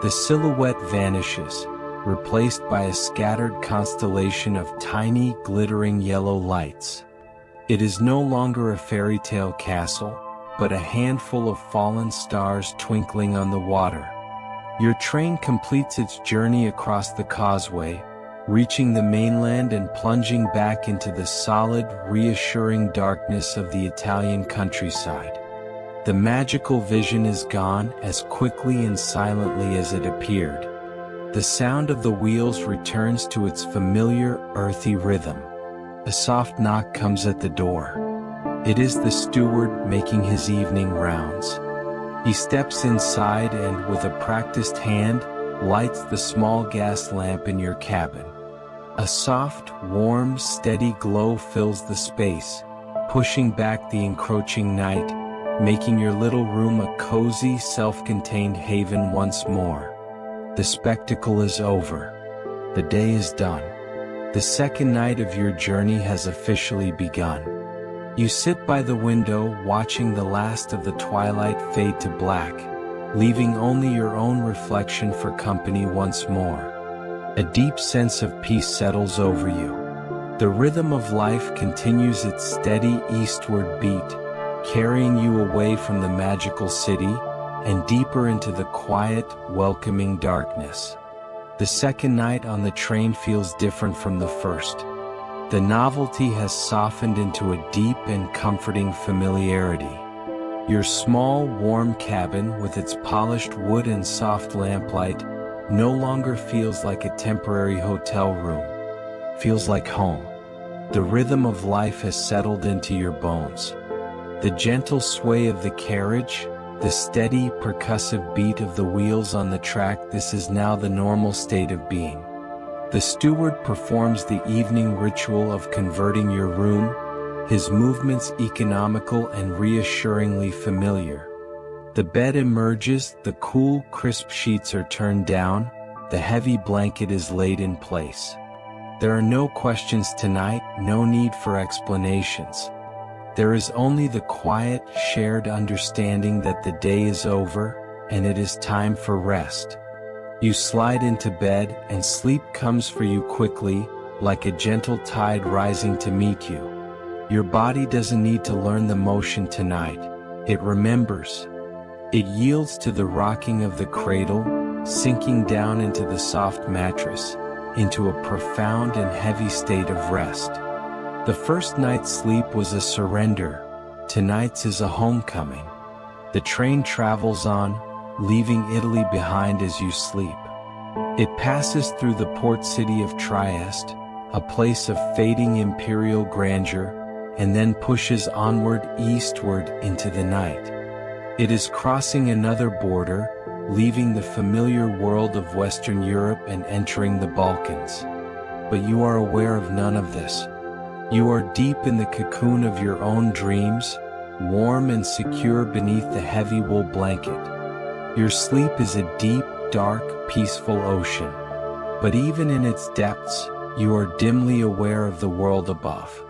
The silhouette vanishes, replaced by a scattered constellation of tiny, glittering yellow lights. It is no longer a fairy tale castle, but a handful of fallen stars twinkling on the water. Your train completes its journey across the causeway, reaching the mainland and plunging back into the solid, reassuring darkness of the Italian countryside. The magical vision is gone as quickly and silently as it appeared. The sound of the wheels returns to its familiar, earthy rhythm. A soft knock comes at the door. It is the steward making his evening rounds. He steps inside and, with a practiced hand, lights the small gas lamp in your cabin. A soft, warm, steady glow fills the space, pushing back the encroaching night, making your little room a cozy, self-contained haven once more. The spectacle is over. The day is done. The second night of your journey has officially begun. You sit by the window watching the last of the twilight fade to black, leaving only your own reflection for company once more. A deep sense of peace settles over you. The rhythm of life continues its steady eastward beat, carrying you away from the magical city and deeper into the quiet, welcoming darkness. The second night on the train feels different from the first. The novelty has softened into a deep and comforting familiarity. Your small, warm cabin, with its polished wood and soft lamplight, no longer feels like a temporary hotel room. Feels like home. The rhythm of life has settled into your bones. The gentle sway of the carriage, the steady, percussive beat of the wheels on the track, this is now the normal state of being. The steward performs the evening ritual of converting your room, his movements economical and reassuringly familiar. The bed emerges, the cool, crisp sheets are turned down, the heavy blanket is laid in place. There are no questions tonight, no need for explanations. There is only the quiet, shared understanding that the day is over, and it is time for rest. You slide into bed, and sleep comes for you quickly, like a gentle tide rising to meet you. Your body doesn't need to learn the motion tonight. It remembers. It yields to the rocking of the cradle, sinking down into the soft mattress, into a profound and heavy state of rest. The first night's sleep was a surrender. Tonight's is a homecoming. The train travels on, leaving Italy behind as you sleep. It passes through the port city of Trieste, a place of fading imperial grandeur, and then pushes onward eastward into the night. It is crossing another border, leaving the familiar world of Western Europe and entering the Balkans. But you are aware of none of this. You are deep in the cocoon of your own dreams, warm and secure beneath the heavy wool blanket. Your sleep is a deep, dark, peaceful ocean. But even in its depths, you are dimly aware of the world above.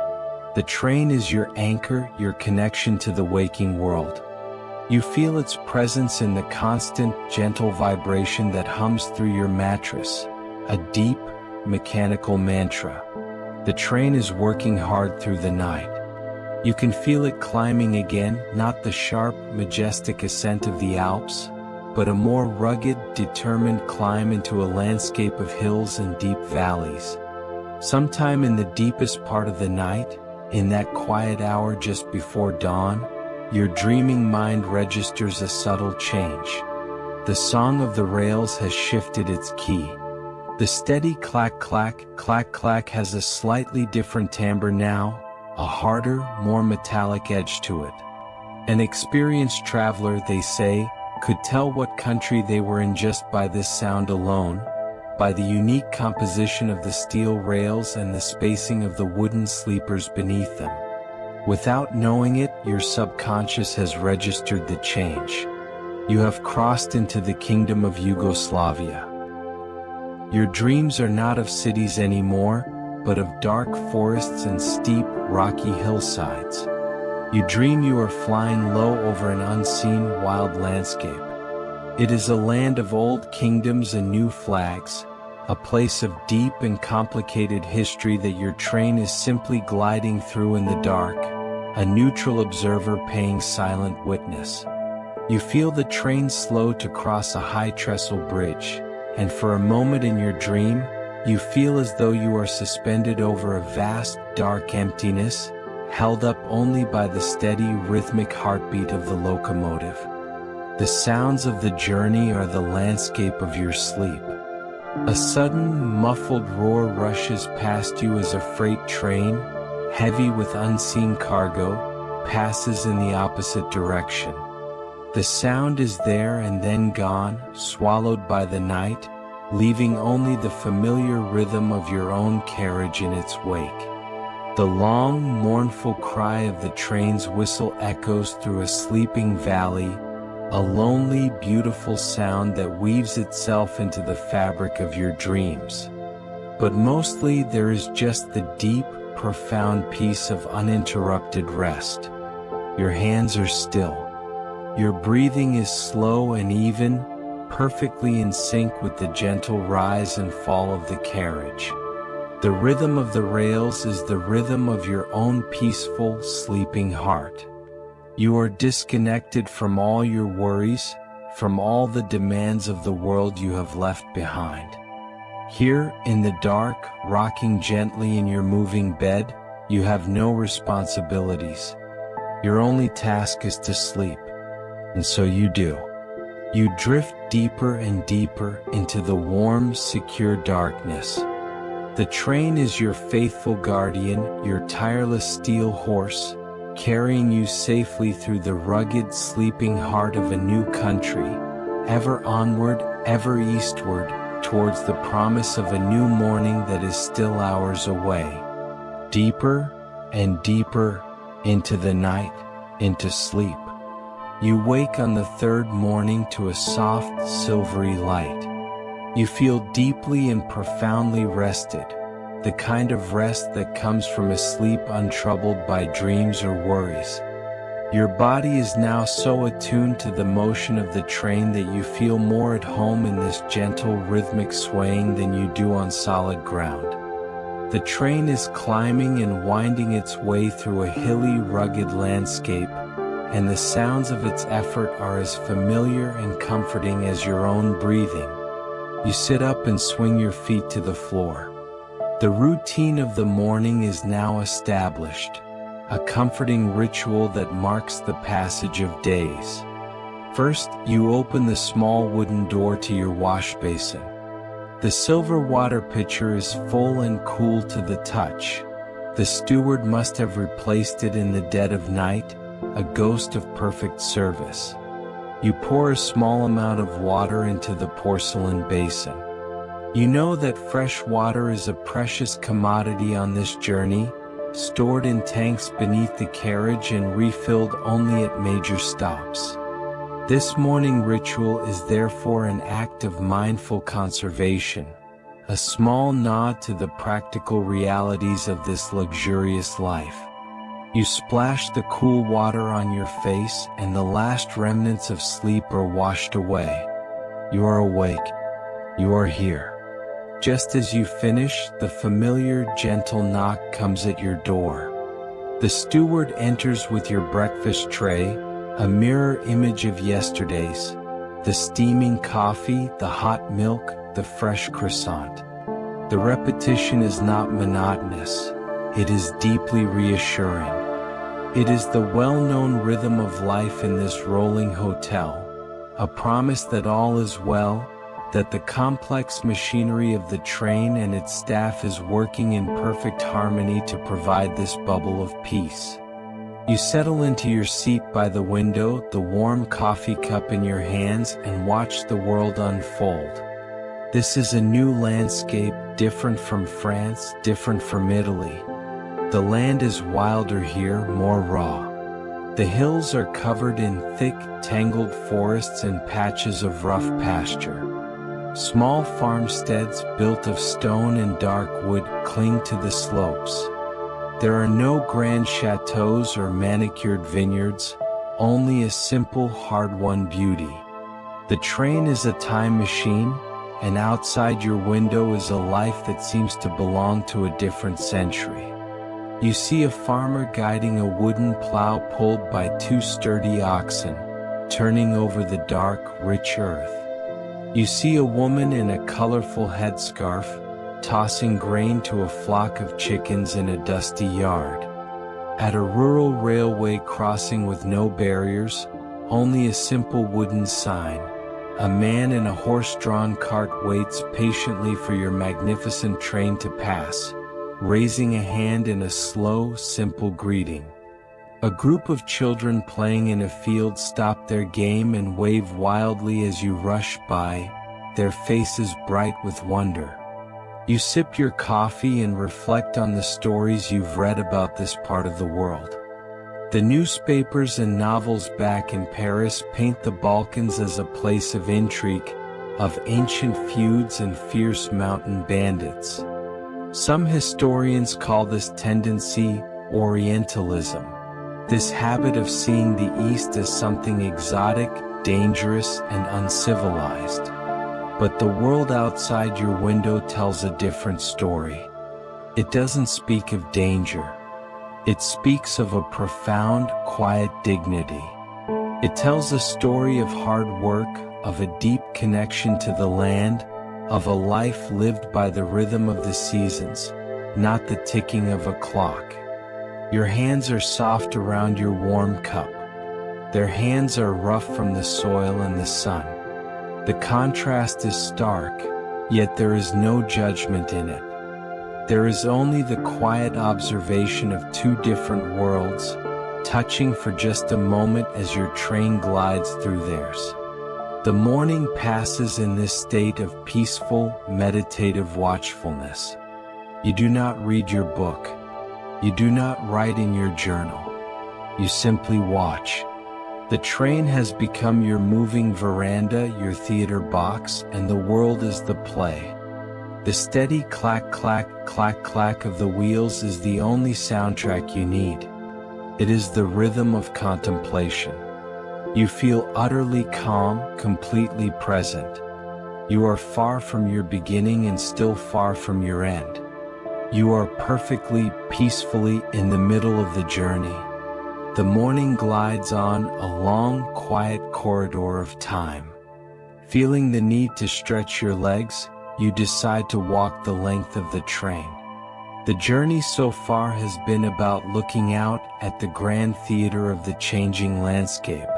The train is your anchor, your connection to the waking world. You feel its presence in the constant, gentle vibration that hums through your mattress, a deep, mechanical mantra. The train is working hard through the night. You can feel it climbing again, not the sharp, majestic ascent of the Alps, but a more rugged, determined climb into a landscape of hills and deep valleys. Sometime in the deepest part of the night, in that quiet hour just before dawn, your dreaming mind registers a subtle change. The song of the rails has shifted its key. The steady clack-clack, clack-clack has a slightly different timbre now, a harder, more metallic edge to it. An experienced traveler, they say, could tell what country they were in just by this sound alone, by the unique composition of the steel rails and the spacing of the wooden sleepers beneath them. Without knowing it, your subconscious has registered the change. You have crossed into the kingdom of Yugoslavia. Your dreams are not of cities anymore, but of dark forests and steep, rocky hillsides. You dream you are flying low over an unseen, wild landscape. It is a land of old kingdoms and new flags, a place of deep and complicated history that your train is simply gliding through in the dark, a neutral observer paying silent witness. You feel the train slow to cross a high trestle bridge, and for a moment in your dream, you feel as though you are suspended over a vast, dark emptiness, held up only by the steady, rhythmic heartbeat of the locomotive. The sounds of the journey are the landscape of your sleep. A sudden, muffled roar rushes past you as a freight train, heavy with unseen cargo, passes in the opposite direction. The sound is there and then gone, swallowed by the night, leaving only the familiar rhythm of your own carriage in its wake. The long, mournful cry of the train's whistle echoes through a sleeping valley, a lonely, beautiful sound that weaves itself into the fabric of your dreams. But mostly there is just the deep, profound peace of uninterrupted rest. Your hands are still. Your breathing is slow and even, perfectly in sync with the gentle rise and fall of the carriage. The rhythm of the rails is the rhythm of your own peaceful, sleeping heart. You are disconnected from all your worries, from all the demands of the world you have left behind. Here, in the dark, rocking gently in your moving bed, you have no responsibilities. Your only task is to sleep. And so you do. You drift deeper and deeper into the warm, secure darkness. The train is your faithful guardian, your tireless steel horse, carrying you safely through the rugged, sleeping heart of a new country, ever onward, ever eastward, towards the promise of a new morning that is still hours away. Deeper and deeper into the night, into sleep. You wake on the third morning to a soft, silvery light. You feel deeply and profoundly rested, the kind of rest that comes from a sleep untroubled by dreams or worries. Your body is now so attuned to the motion of the train that you feel more at home in this gentle, rhythmic swaying than you do on solid ground. The train is climbing and winding its way through a hilly, rugged landscape, and the sounds of its effort are as familiar and comforting as your own breathing. You sit up and swing your feet to the floor. The routine of the morning is now established, a comforting ritual that marks the passage of days. First, you open the small wooden door to your wash basin. The silver water pitcher is full and cool to the touch. The steward must have replaced it in the dead of night, a ghost of perfect service. You pour a small amount of water into the porcelain basin. You know that fresh water is a precious commodity on this journey, stored in tanks beneath the carriage and refilled only at major stops. This morning ritual is therefore an act of mindful conservation, a small nod to the practical realities of this luxurious life. You splash the cool water on your face and the last remnants of sleep are washed away. You are awake. You are here. Just as you finish, the familiar, gentle knock comes at your door. The steward enters with your breakfast tray, a mirror image of yesterday's, the steaming coffee, the hot milk, the fresh croissant. The repetition is not monotonous. It is deeply reassuring. It is the well-known rhythm of life in this rolling hotel, a promise that all is well, that the complex machinery of the train and its staff is working in perfect harmony to provide this bubble of peace. You settle into your seat by the window, the warm coffee cup in your hands, and watch the world unfold. This is a new landscape, different from France, different from Italy. The land is wilder here, more raw. The hills are covered in thick, tangled forests and patches of rough pasture. Small farmsteads built of stone and dark wood cling to the slopes. There are no grand chateaus or manicured vineyards, only a simple, hard-won beauty. The train is a time machine, and outside your window is a life that seems to belong to a different century. You see a farmer guiding a wooden plow pulled by two sturdy oxen, turning over the dark, rich earth. You see a woman in a colorful headscarf, tossing grain to a flock of chickens in a dusty yard. At a rural railway crossing with no barriers, only a simple wooden sign, a man in a horse-drawn cart waits patiently for your magnificent train to pass, raising a hand in a slow, simple greeting. A group of children playing in a field stop their game and wave wildly as you rush by, their faces bright with wonder. You sip your coffee and reflect on the stories you've read about this part of the world. The newspapers and novels back in Paris paint the Balkans as a place of intrigue, of ancient feuds and fierce mountain bandits. Some historians call this tendency Orientalism, this habit of seeing the East as something exotic, dangerous and uncivilized. But the world outside your window tells a different story. It doesn't speak of danger. It speaks of a profound, quiet dignity. It tells a story of hard work, of a deep connection to the land, of a life lived by the rhythm of the seasons, not the ticking of a clock. Your hands are soft around your warm cup. Their hands are rough from the soil and the sun. The contrast is stark, yet there is no judgment in it. There is only the quiet observation of two different worlds, touching for just a moment as your train glides through theirs. The morning passes in this state of peaceful, meditative watchfulness. You do not read your book. You do not write in your journal. You simply watch. The train has become your moving veranda, your theater box, and the world is the play. The steady clack, clack, clack, clack of the wheels is the only soundtrack you need. It is the rhythm of contemplation. You feel utterly calm, completely present. You are far from your beginning and still far from your end. You are perfectly, peacefully in the middle of the journey. The morning glides on a long, quiet corridor of time. Feeling the need to stretch your legs, you decide to walk the length of the train. The journey so far has been about looking out at the grand theater of the changing landscape.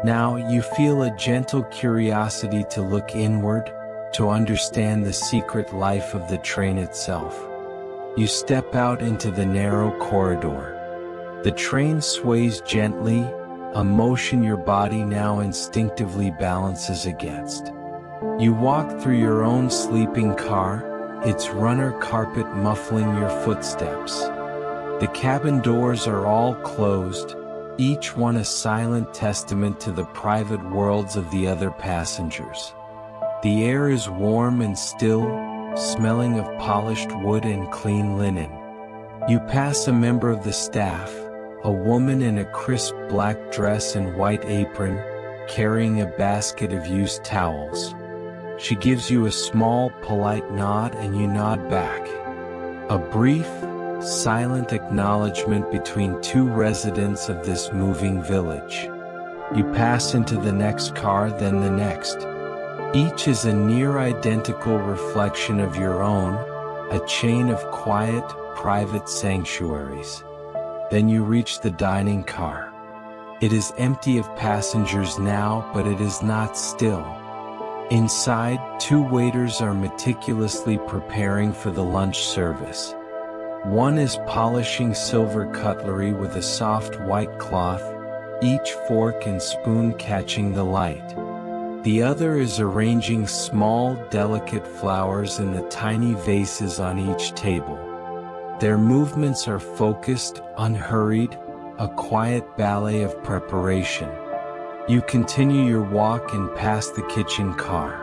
Now you feel a gentle curiosity to look inward, to understand the secret life of the train itself. You step out into the narrow corridor. The train sways gently, a motion your body now instinctively balances against. You walk through your own sleeping car, its runner carpet muffling your footsteps. The cabin doors are all closed, each one a silent testament to the private worlds of the other passengers. The air is warm and still, smelling of polished wood and clean linen. You pass a member of the staff, a woman in a crisp black dress and white apron, carrying a basket of used towels. She gives you a small, polite nod and you nod back. A brief, silent acknowledgement between two residents of this moving village. You pass into the next car, then the next. Each is a near identical reflection of your own, a chain of quiet, private sanctuaries. Then you reach the dining car. It is empty of passengers now, but it is not still. Inside, two waiters are meticulously preparing for the lunch service. One is polishing silver cutlery with a soft white cloth, each fork and spoon catching the light. The other is arranging small, delicate flowers in the tiny vases on each table. Their movements are focused, unhurried, a quiet ballet of preparation. You continue your walk and pass the kitchen car.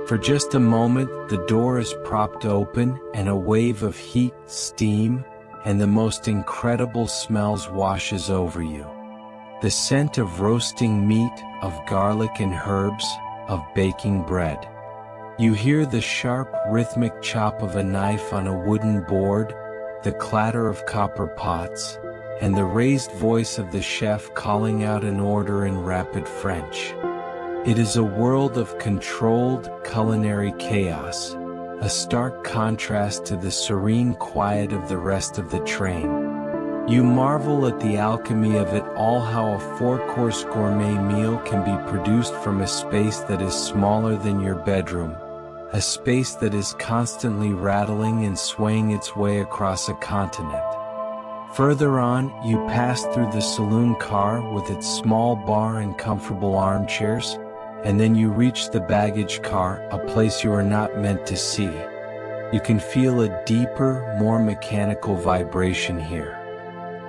For just a moment, the door is propped open and a wave of heat, steam, and the most incredible smells washes over you. The scent of roasting meat, of garlic and herbs, of baking bread. You hear the sharp, rhythmic chop of a knife on a wooden board, the clatter of copper pots, and the raised voice of the chef calling out an order in rapid French. It is a world of controlled, culinary chaos, a stark contrast to the serene quiet of the rest of the train. You marvel at the alchemy of it all, how a four-course gourmet meal can be produced from a space that is smaller than your bedroom, a space that is constantly rattling and swaying its way across a continent. Further on, you pass through the saloon car with its small bar and comfortable armchairs, and then you reach the baggage car, a place you are not meant to see. You can feel a deeper, more mechanical vibration here.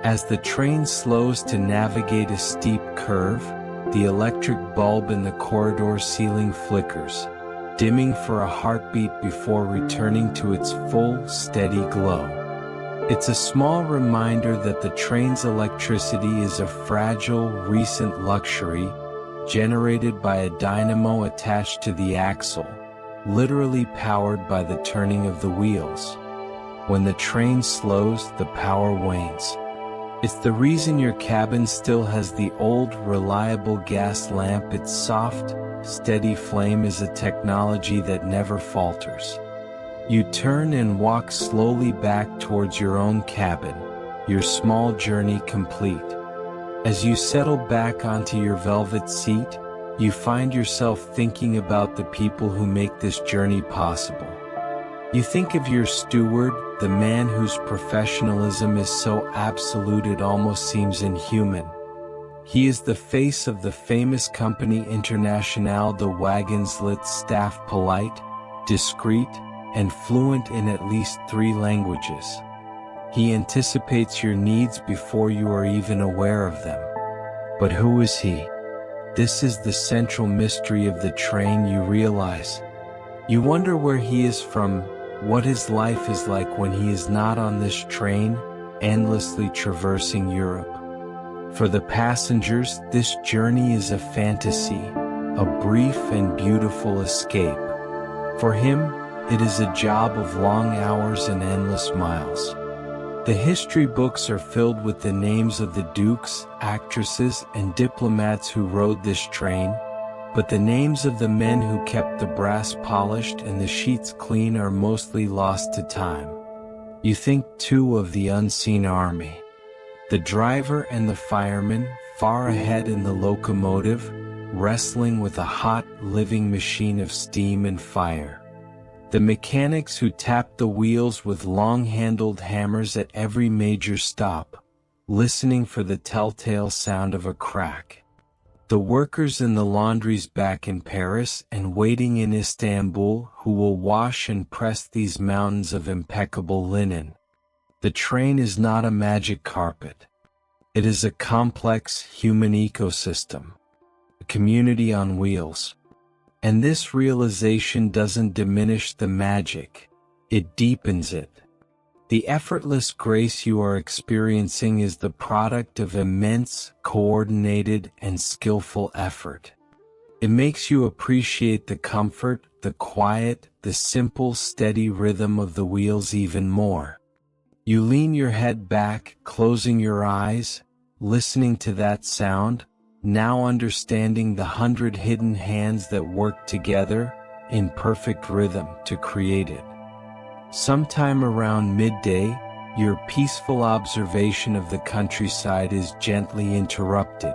As the train slows to navigate a steep curve, the electric bulb in the corridor ceiling flickers, dimming for a heartbeat before returning to its full, steady glow. It's a small reminder that the train's electricity is a fragile, recent luxury, generated by a dynamo attached to the axle, literally powered by the turning of the wheels. When the train slows, the power wanes. It's the reason your cabin still has the old, reliable gas lamp. Its soft, steady flame is a technology that never falters. You turn and walk slowly back towards your own cabin, your small journey complete. As you settle back onto your velvet seat, you find yourself thinking about the people who make this journey possible. You think of your steward, the man whose professionalism is so absolute it almost seems inhuman. He is the face of the famous company Internationale de Wagons. Staff polite, discreet, and fluent in at least 3 languages. He anticipates your needs before you are even aware of them. But who is he? This is the central mystery of the train. You realize. You wonder where he is from, what his life is like when he is not on this train, endlessly traversing Europe. For the passengers, this journey is a fantasy, a brief and beautiful escape. For him, it is a job of long hours and endless miles. The history books are filled with the names of the dukes, actresses, and diplomats who rode this train, but the names of the men who kept the brass polished and the sheets clean are mostly lost to time. You think too of the unseen army. The driver and the fireman, far ahead in the locomotive, wrestling with a hot, living machine of steam and fire. The mechanics who tap the wheels with long-handled hammers at every major stop, listening for the telltale sound of a crack. The workers in the laundries back in Paris and waiting in Istanbul who will wash and press these mountains of impeccable linen. The train is not a magic carpet. It is a complex human ecosystem, a community on wheels. And this realization doesn't diminish the magic, it deepens it. The effortless grace you are experiencing is the product of immense, coordinated, and skillful effort. It makes you appreciate the comfort, the quiet, the simple, steady rhythm of the wheels even more. You lean your head back, closing your eyes, listening to that sound, now understanding the 100 hidden hands that work together in perfect rhythm to create it. Sometime around midday, your peaceful observation of the countryside is gently interrupted.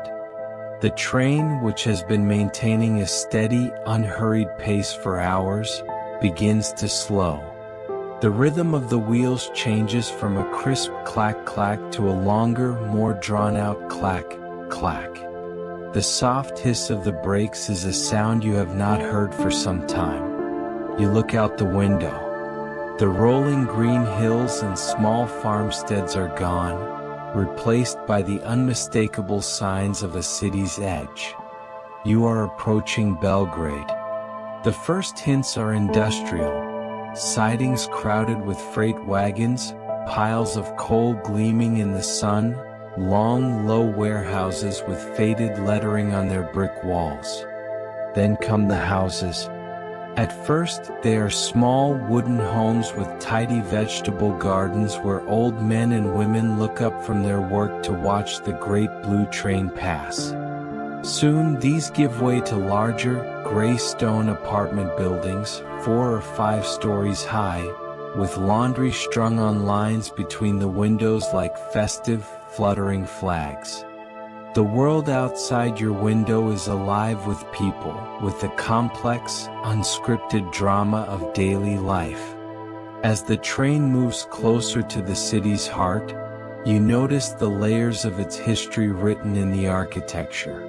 The train, which has been maintaining a steady, unhurried pace for hours, begins to slow. The rhythm of the wheels changes from a crisp clack-clack to a longer, more drawn-out clack-clack. The soft hiss of the brakes is a sound you have not heard for some time. You look out the window. The rolling green hills and small farmsteads are gone, replaced by the unmistakable signs of a city's edge. You are approaching Belgrade. The first hints are industrial. Sidings crowded with freight wagons, piles of coal gleaming in the sun, long, low warehouses with faded lettering on their brick walls. Then come the houses. At first, they are small wooden homes with tidy vegetable gardens where old men and women look up from their work to watch the great blue train pass. Soon, these give way to larger, gray stone apartment buildings, 4 or 5 stories high, with laundry strung on lines between the windows like festive, fluttering flags. The world outside your window is alive with people, with the complex, unscripted drama of daily life. As the train moves closer to the city's heart, you notice the layers of its history written in the architecture.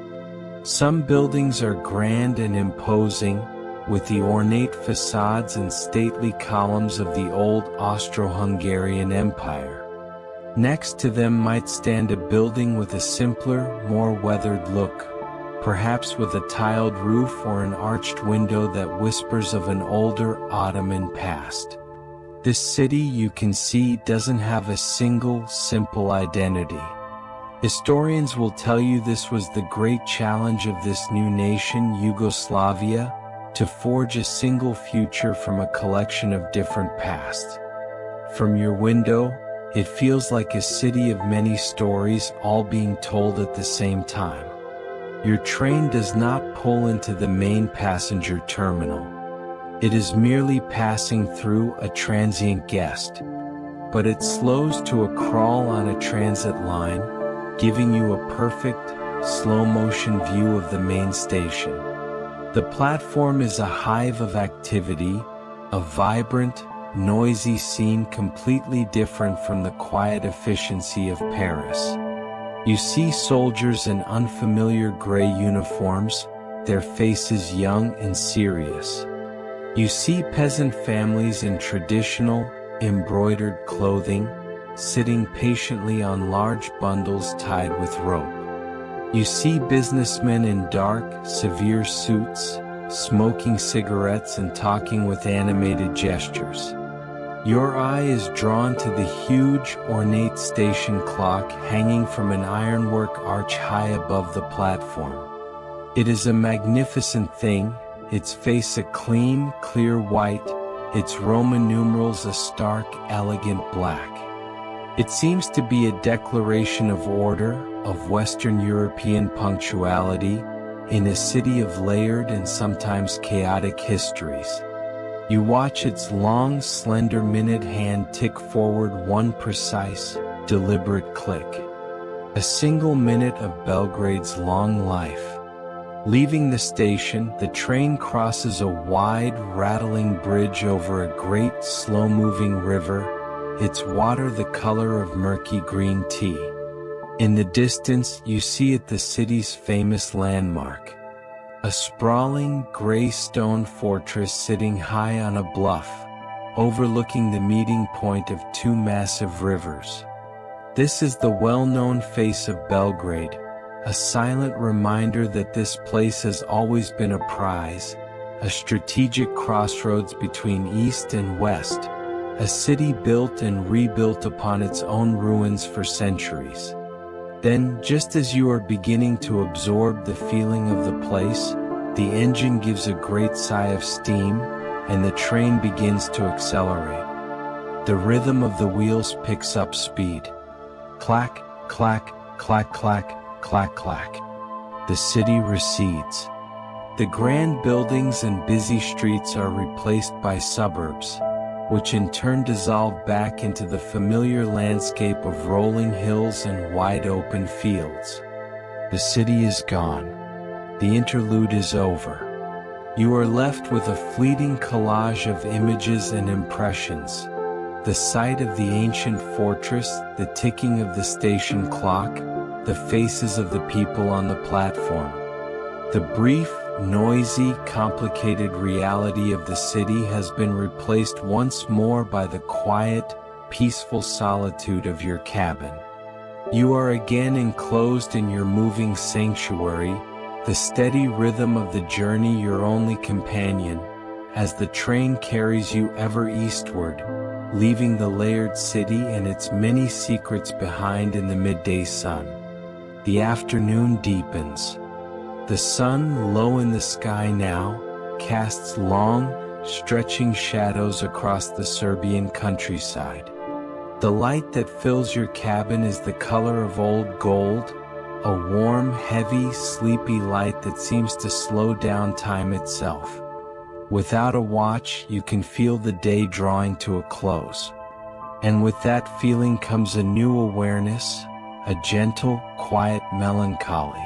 Some buildings are grand and imposing, with the ornate facades and stately columns of the old Austro-Hungarian Empire. Next to them might stand a building with a simpler, more weathered look, perhaps with a tiled roof or an arched window that whispers of an older Ottoman past. This city, you can see, doesn't have a single, simple identity. Historians will tell you this was the great challenge of this new nation, Yugoslavia, to forge a single future from a collection of different pasts. From your window, it feels like a city of many stories all being told at the same time. Your train does not pull into the main passenger terminal. It is merely passing through, a transient guest. But it slows to a crawl on a transit line, giving you a perfect, slow-motion view of the main station. The platform is a hive of activity, a vibrant, noisy scene completely different from the quiet efficiency of Paris. You see soldiers in unfamiliar gray uniforms, their faces young and serious. You see peasant families in traditional, embroidered clothing, sitting patiently on large bundles tied with rope. You see businessmen in dark, severe suits, smoking cigarettes and talking with animated gestures. Your eye is drawn to the huge, ornate station clock hanging from an ironwork arch high above the platform. It is a magnificent thing, its face a clean, clear white, its Roman numerals a stark, elegant black. It seems to be a declaration of order, of Western European punctuality, in a city of layered and sometimes chaotic histories. You watch its long, slender minute hand tick forward, one precise, deliberate click. A single minute of Belgrade's long life. Leaving the station, the train crosses a wide, rattling bridge over a great, slow-moving river, its water the color of murky green tea. In the distance, you see it, the city's famous landmark. A sprawling, gray stone fortress sitting high on a bluff, overlooking the meeting point of two massive rivers. This is the well-known face of Belgrade, a silent reminder that this place has always been a prize, a strategic crossroads between East and West, a city built and rebuilt upon its own ruins for centuries. Then, just as you are beginning to absorb the feeling of the place, the engine gives a great sigh of steam, and the train begins to accelerate. The rhythm of the wheels picks up speed. Clack, clack, clack, clack, clack, clack. The city recedes. The grand buildings and busy streets are replaced by suburbs, which in turn dissolve back into the familiar landscape of rolling hills and wide-open fields. The city is gone. The interlude is over. You are left with a fleeting collage of images and impressions. The sight of the ancient fortress, the ticking of the station clock, the faces of the people on the platform. The brief, noisy, complicated reality of the city has been replaced once more by the quiet, peaceful solitude of your cabin. You are again enclosed in your moving sanctuary, the steady rhythm of the journey your only companion, as the train carries you ever eastward, leaving the layered city and its many secrets behind in the midday sun. The afternoon deepens. The sun, low in the sky now, casts long, stretching shadows across the Serbian countryside. The light that fills your cabin is the color of old gold, a warm, heavy, sleepy light that seems to slow down time itself. Without a watch, you can feel the day drawing to a close. And with that feeling comes a new awareness, a gentle, quiet melancholy.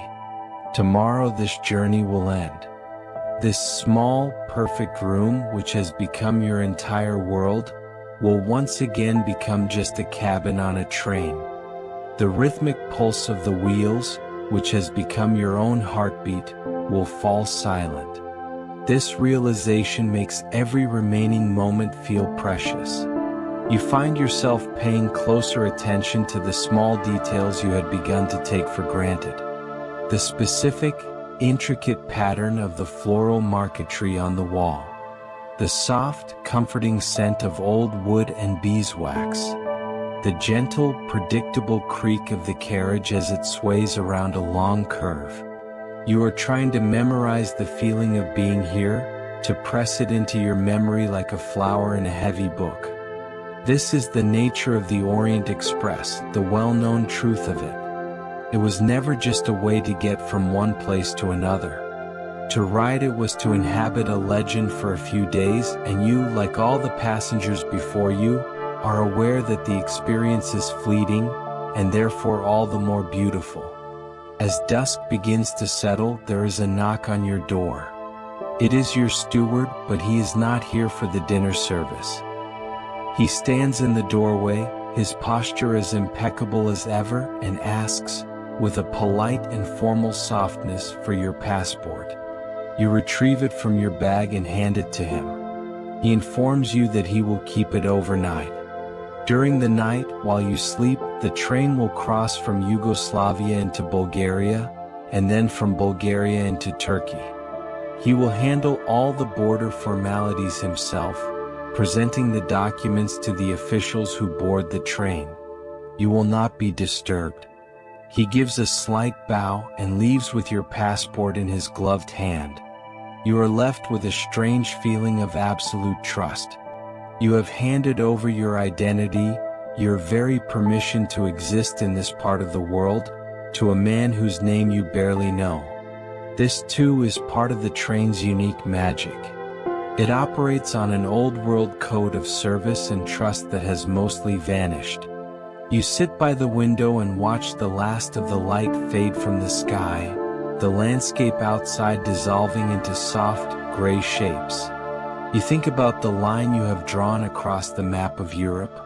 Tomorrow this journey will end. This small, perfect room, which has become your entire world, will once again become just a cabin on a train. The rhythmic pulse of the wheels, which has become your own heartbeat, will fall silent. This realization makes every remaining moment feel precious. You find yourself paying closer attention to the small details you had begun to take for granted. The specific, intricate pattern of the floral marquetry on the wall. The soft, comforting scent of old wood and beeswax. the gentle, predictable creak of the carriage as it sways around a long curve. You are trying to memorize the feeling of being here, to press it into your memory like a flower in a heavy book. This is the nature of the Orient Express, the well-known truth of it. It was never just a way to get from one place to another. To ride it was to inhabit a legend for a few days, and you, like all the passengers before you, are aware that the experience is fleeting, and therefore all the more beautiful. As dusk begins to settle, there is a knock on your door. It is your steward, but he is not here for the dinner service. He stands in the doorway, his posture as impeccable as ever, and asks, with a polite and formal softness, for your passport. You retrieve it from your bag and hand it to him. He informs you that he will keep it overnight. During the night, while you sleep, the train will cross from Yugoslavia into Bulgaria, and then from Bulgaria into Turkey. He will handle all the border formalities himself, presenting the documents to the officials who board the train. You will not be disturbed. He gives a slight bow and leaves with your passport in his gloved hand. You are left with a strange feeling of absolute trust. You have handed over your identity, your very permission to exist in this part of the world, to a man whose name you barely know. This too is part of the train's unique magic. It operates on an old-world code of service and trust that has mostly vanished. You sit by the window and watch the last of the light fade from the sky, the landscape outside dissolving into soft, gray shapes. You think about the line you have drawn across the map of Europe.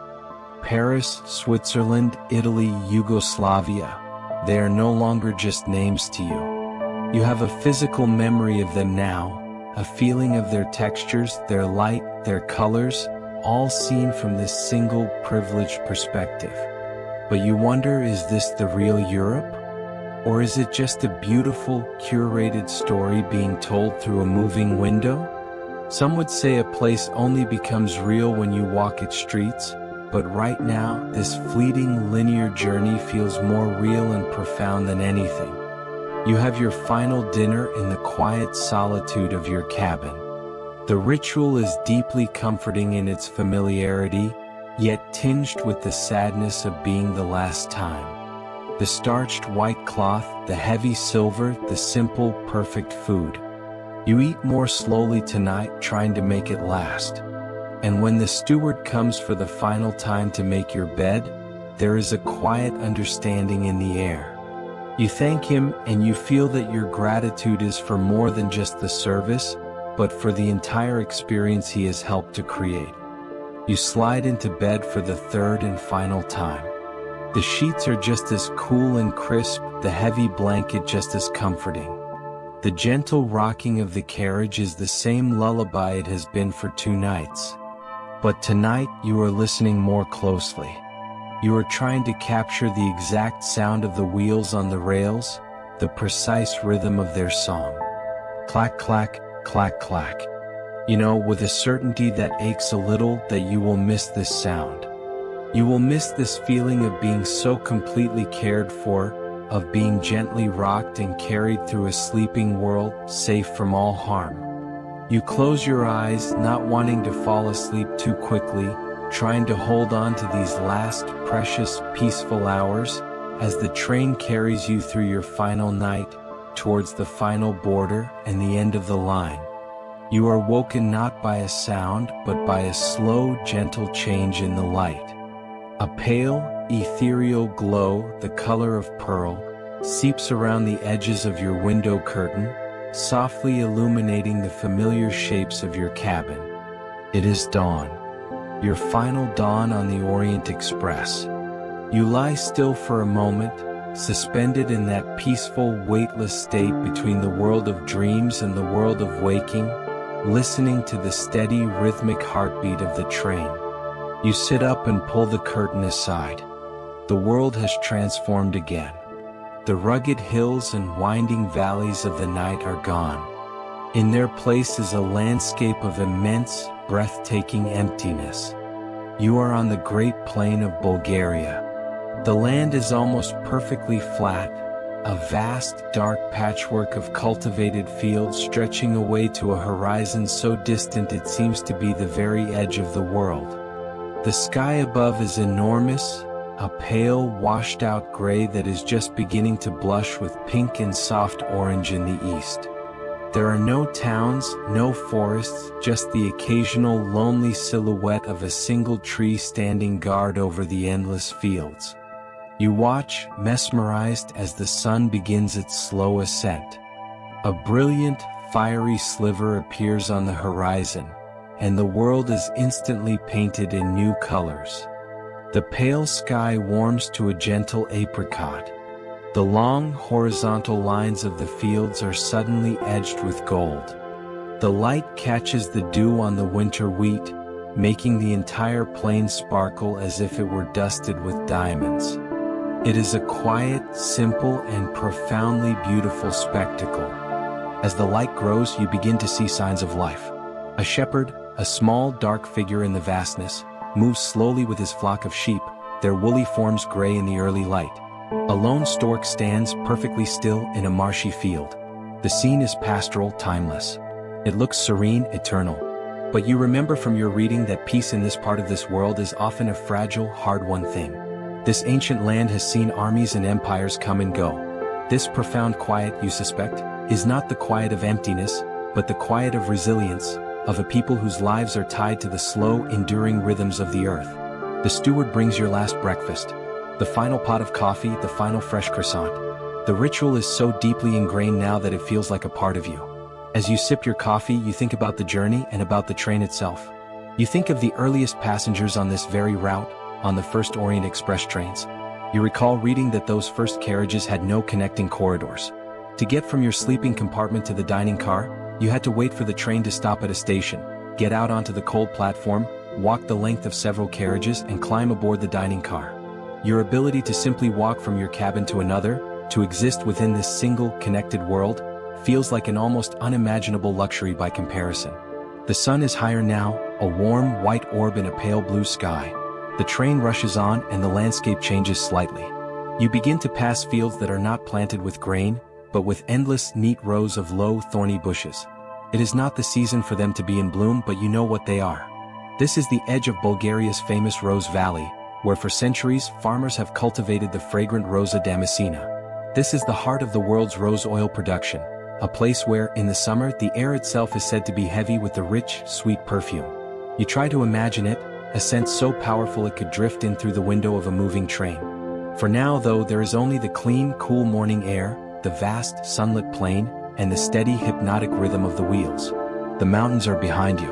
Paris, Switzerland, Italy, Yugoslavia. They are no longer just names to you. You have a physical memory of them now, a feeling of their textures, their light, their colors, all seen from this single, privileged perspective. But you wonder, is this the real Europe? Or is it just a beautiful, curated story being told through a moving window? Some would say a place only becomes real when you walk its streets, but right now, this fleeting linear journey feels more real and profound than anything. You have your final dinner in the quiet solitude of your cabin. The ritual is deeply comforting in its familiarity, yet tinged with the sadness of being the last time. The starched white cloth, the heavy silver, the simple, perfect food. You eat more slowly tonight, trying to make it last. And when the steward comes for the final time to make your bed, there is a quiet understanding in the air. You thank him, and you feel that your gratitude is for more than just the service, but for the entire experience he has helped to create. You slide into bed for the third and final time. The sheets are just as cool and crisp, the heavy blanket just as comforting. The gentle rocking of the carriage is the same lullaby it has been for 2 nights. But tonight you are listening more closely. You are trying to capture the exact sound of the wheels on the rails, the precise rhythm of their song. Clack, clack, clack, clack. You know, with a certainty that aches a little, that you will miss this sound. You will miss this feeling of being so completely cared for, of being gently rocked and carried through a sleeping world, safe from all harm. You close your eyes, not wanting to fall asleep too quickly, trying to hold on to these last, precious, peaceful hours, as the train carries you through your final night, towards the final border and the end of the line. You are woken not by a sound, but by a slow, gentle change in the light. A pale, ethereal glow, the color of pearl, seeps around the edges of your window curtain, softly illuminating the familiar shapes of your cabin. It is dawn. Your final dawn on the Orient Express. You lie still for a moment, suspended in that peaceful, weightless state between the world of dreams and the world of waking, listening to the steady, rhythmic heartbeat of the train. You sit up and pull the curtain aside. The world has transformed again. The rugged hills and winding valleys of the night are gone. In their place is a landscape of immense, breathtaking emptiness. You are on the Great Plain of Bulgaria. The land is almost perfectly flat, a vast, dark patchwork of cultivated fields stretching away to a horizon so distant it seems to be the very edge of the world. The sky above is enormous, a pale, washed-out gray that is just beginning to blush with pink and soft orange in the east. There are no towns, no forests, just the occasional lonely silhouette of a single tree standing guard over the endless fields. You watch, mesmerized, as the sun begins its slow ascent. A brilliant, fiery sliver appears on the horizon, and the world is instantly painted in new colors. The pale sky warms to a gentle apricot. The long, horizontal lines of the fields are suddenly edged with gold. The light catches the dew on the winter wheat, making the entire plain sparkle as if it were dusted with diamonds. It is a quiet, simple, and profoundly beautiful spectacle. As the light grows, you begin to see signs of life. A shepherd, a small, dark figure in the vastness, moves slowly with his flock of sheep, their woolly forms gray in the early light. A lone stork stands perfectly still in a marshy field. The scene is pastoral, timeless. It looks serene, eternal. But you remember from your reading that peace in this part of this world is often a fragile, hard-won thing. This ancient land has seen armies and empires come and go. This profound quiet, you suspect, is not the quiet of emptiness, but the quiet of resilience, of a people whose lives are tied to the slow, enduring rhythms of the earth. The steward brings your last breakfast. The final pot of coffee, the final fresh croissant. The ritual is so deeply ingrained now that it feels like a part of you. As you sip your coffee, you think about the journey and about the train itself. You think of the earliest passengers on this very route, on the first Orient Express trains. You recall reading that those first carriages had no connecting corridors. To get from your sleeping compartment to the dining car, you had to wait for the train to stop at a station, get out onto the cold platform, walk the length of several carriages, and climb aboard the dining car. Your ability to simply walk from your cabin to another, to exist within this single, connected world, feels like an almost unimaginable luxury by comparison. The sun is higher now, a warm, white orb in a pale blue sky. The train rushes on and the landscape changes slightly. You begin to pass fields that are not planted with grain, but with endless, neat rows of low, thorny bushes. It is not the season for them to be in bloom, but you know what they are. This is the edge of Bulgaria's famous Rose Valley, where for centuries farmers have cultivated the fragrant Rosa damascena. This is the heart of the world's rose oil production, a place where, in the summer, the air itself is said to be heavy with the rich, sweet perfume. You try to imagine it, a scent so powerful it could drift in through the window of a moving train. For now, though, there is only the clean, cool morning air, the vast, sunlit plain, and the steady, hypnotic rhythm of the wheels. The mountains are behind you.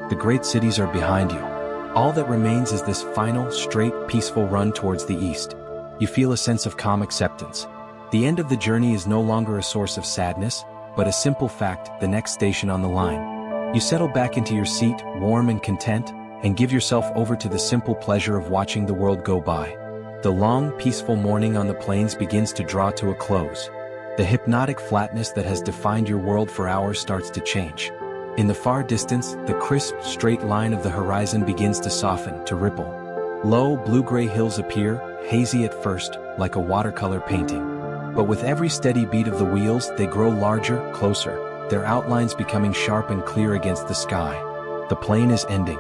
The great cities are behind you. All that remains is this final, straight, peaceful run towards the east. You feel a sense of calm acceptance. The end of the journey is no longer a source of sadness, but a simple fact, the next station on the line. You settle back into your seat, warm and content, and give yourself over to the simple pleasure of watching the world go by. The long, peaceful morning on the plains begins to draw to a close. The hypnotic flatness that has defined your world for hours starts to change. In the far distance, the crisp, straight line of the horizon begins to soften, to ripple. Low, blue-gray hills appear, hazy at first, like a watercolor painting. But with every steady beat of the wheels, they grow larger, closer, their outlines becoming sharp and clear against the sky. The plain is ending.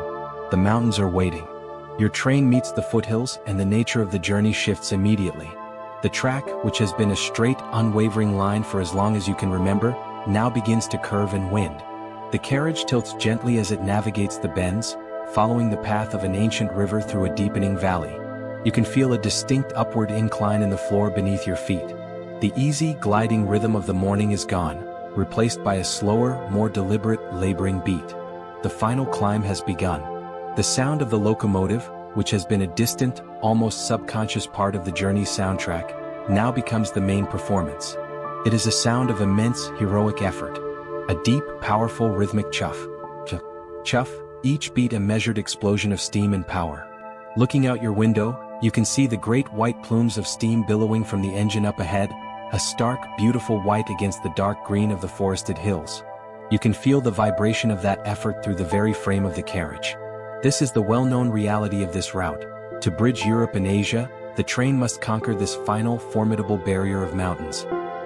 The mountains are waiting. Your train meets the foothills, and the nature of the journey shifts immediately. The track, which has been a straight, unwavering line for as long as you can remember, now begins to curve and wind. The carriage tilts gently as it navigates the bends, following the path of an ancient river through a deepening valley. You can feel a distinct upward incline in the floor beneath your feet. The easy, gliding rhythm of the morning is gone, replaced by a slower, more deliberate, laboring beat. The final climb has begun. The sound of the locomotive, which has been a distant, almost subconscious part of the journey's soundtrack, now becomes the main performance. It is a sound of immense, heroic effort. A deep, powerful rhythmic chuff. Chuff. Chuff, each beat a measured explosion of steam and power. Looking out your window, you can see the great white plumes of steam billowing from the engine up ahead, a stark, beautiful white against the dark green of the forested hills. You can feel the vibration of that effort through the very frame of the carriage. This is the well-known reality of this route. To bridge Europe and Asia, the train must conquer this final, formidable barrier of mountains.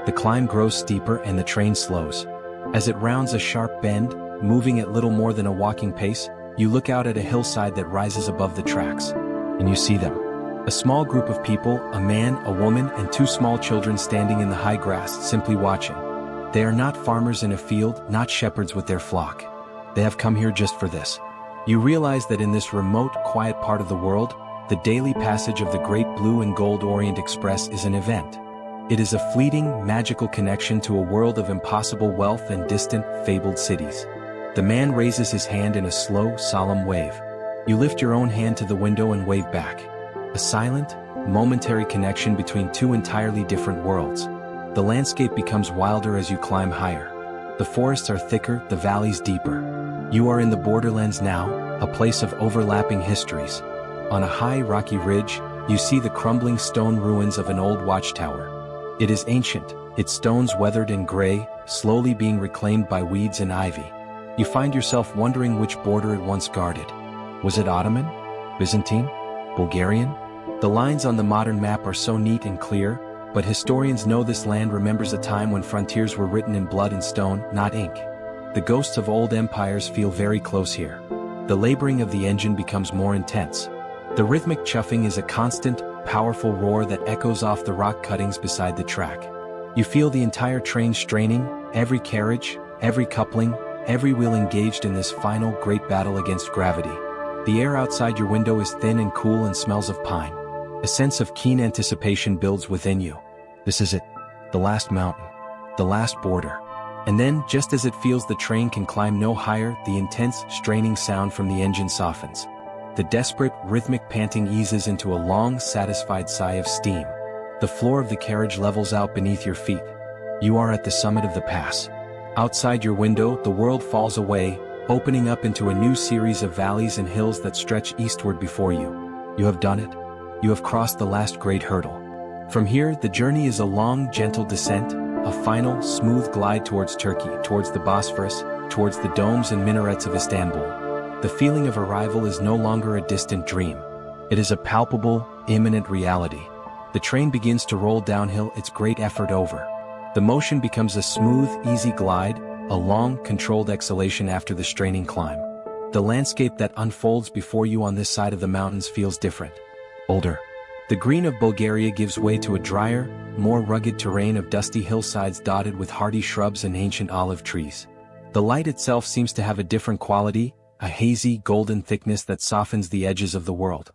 The climb grows steeper and the train slows. As it rounds a sharp bend, moving at little more than a walking pace, you look out at a hillside that rises above the tracks. And you see them. A small group of people, a man, a woman, and two small children standing in the high grass, simply watching. They are not farmers in a field, not shepherds with their flock. They have come here just for this. You realize that in this remote, quiet part of the world, the daily passage of the great blue and gold Orient Express is an event. It is a fleeting, magical connection to a world of impossible wealth and distant, fabled cities. The man raises his hand in a slow, solemn wave. You lift your own hand to the window and wave back. A silent, momentary connection between two entirely different worlds. The landscape becomes wilder as you climb higher. The forests are thicker, the valleys deeper. You are in the borderlands now, a place of overlapping histories. On a high, rocky ridge, you see the crumbling stone ruins of an old watchtower. It is ancient, its stones weathered and gray, slowly being reclaimed by weeds and ivy. You find yourself wondering which border it once guarded. Was it Ottoman? Byzantine? Bulgarian? The lines on the modern map are so neat and clear, but historians know this land remembers a time when frontiers were written in blood and stone, not ink. The ghosts of old empires feel very close here. The laboring of the engine becomes more intense. The rhythmic chuffing is a constant, powerful roar that echoes off the rock cuttings beside the track. You feel the entire train straining, every carriage, every coupling, every wheel engaged in this final great battle against gravity. The air outside your window is thin and cool and smells of pine. A sense of keen anticipation builds within you. This is it. The last mountain. The last border. And then, just as it feels the train can climb no higher, the intense, straining sound from the engine softens. The desperate, rhythmic panting eases into a long, satisfied sigh of steam. The floor of the carriage levels out beneath your feet. You are at the summit of the pass. Outside your window, the world falls away, opening up into a new series of valleys and hills that stretch eastward before you. You have done it. You have crossed the last great hurdle. From here, the journey is a long, gentle descent, a final, smooth glide towards Turkey, towards the Bosphorus, towards the domes and minarets of Istanbul. The feeling of arrival is no longer a distant dream. It is a palpable, imminent reality. The train begins to roll downhill, its great effort over. The motion becomes a smooth, easy glide, a long, controlled exhalation after the straining climb. The landscape that unfolds before you on this side of the mountains feels different. Older. The green of Bulgaria gives way to a drier, more rugged terrain of dusty hillsides dotted with hardy shrubs and ancient olive trees. The light itself seems to have a different quality, a hazy, golden thickness that softens the edges of the world.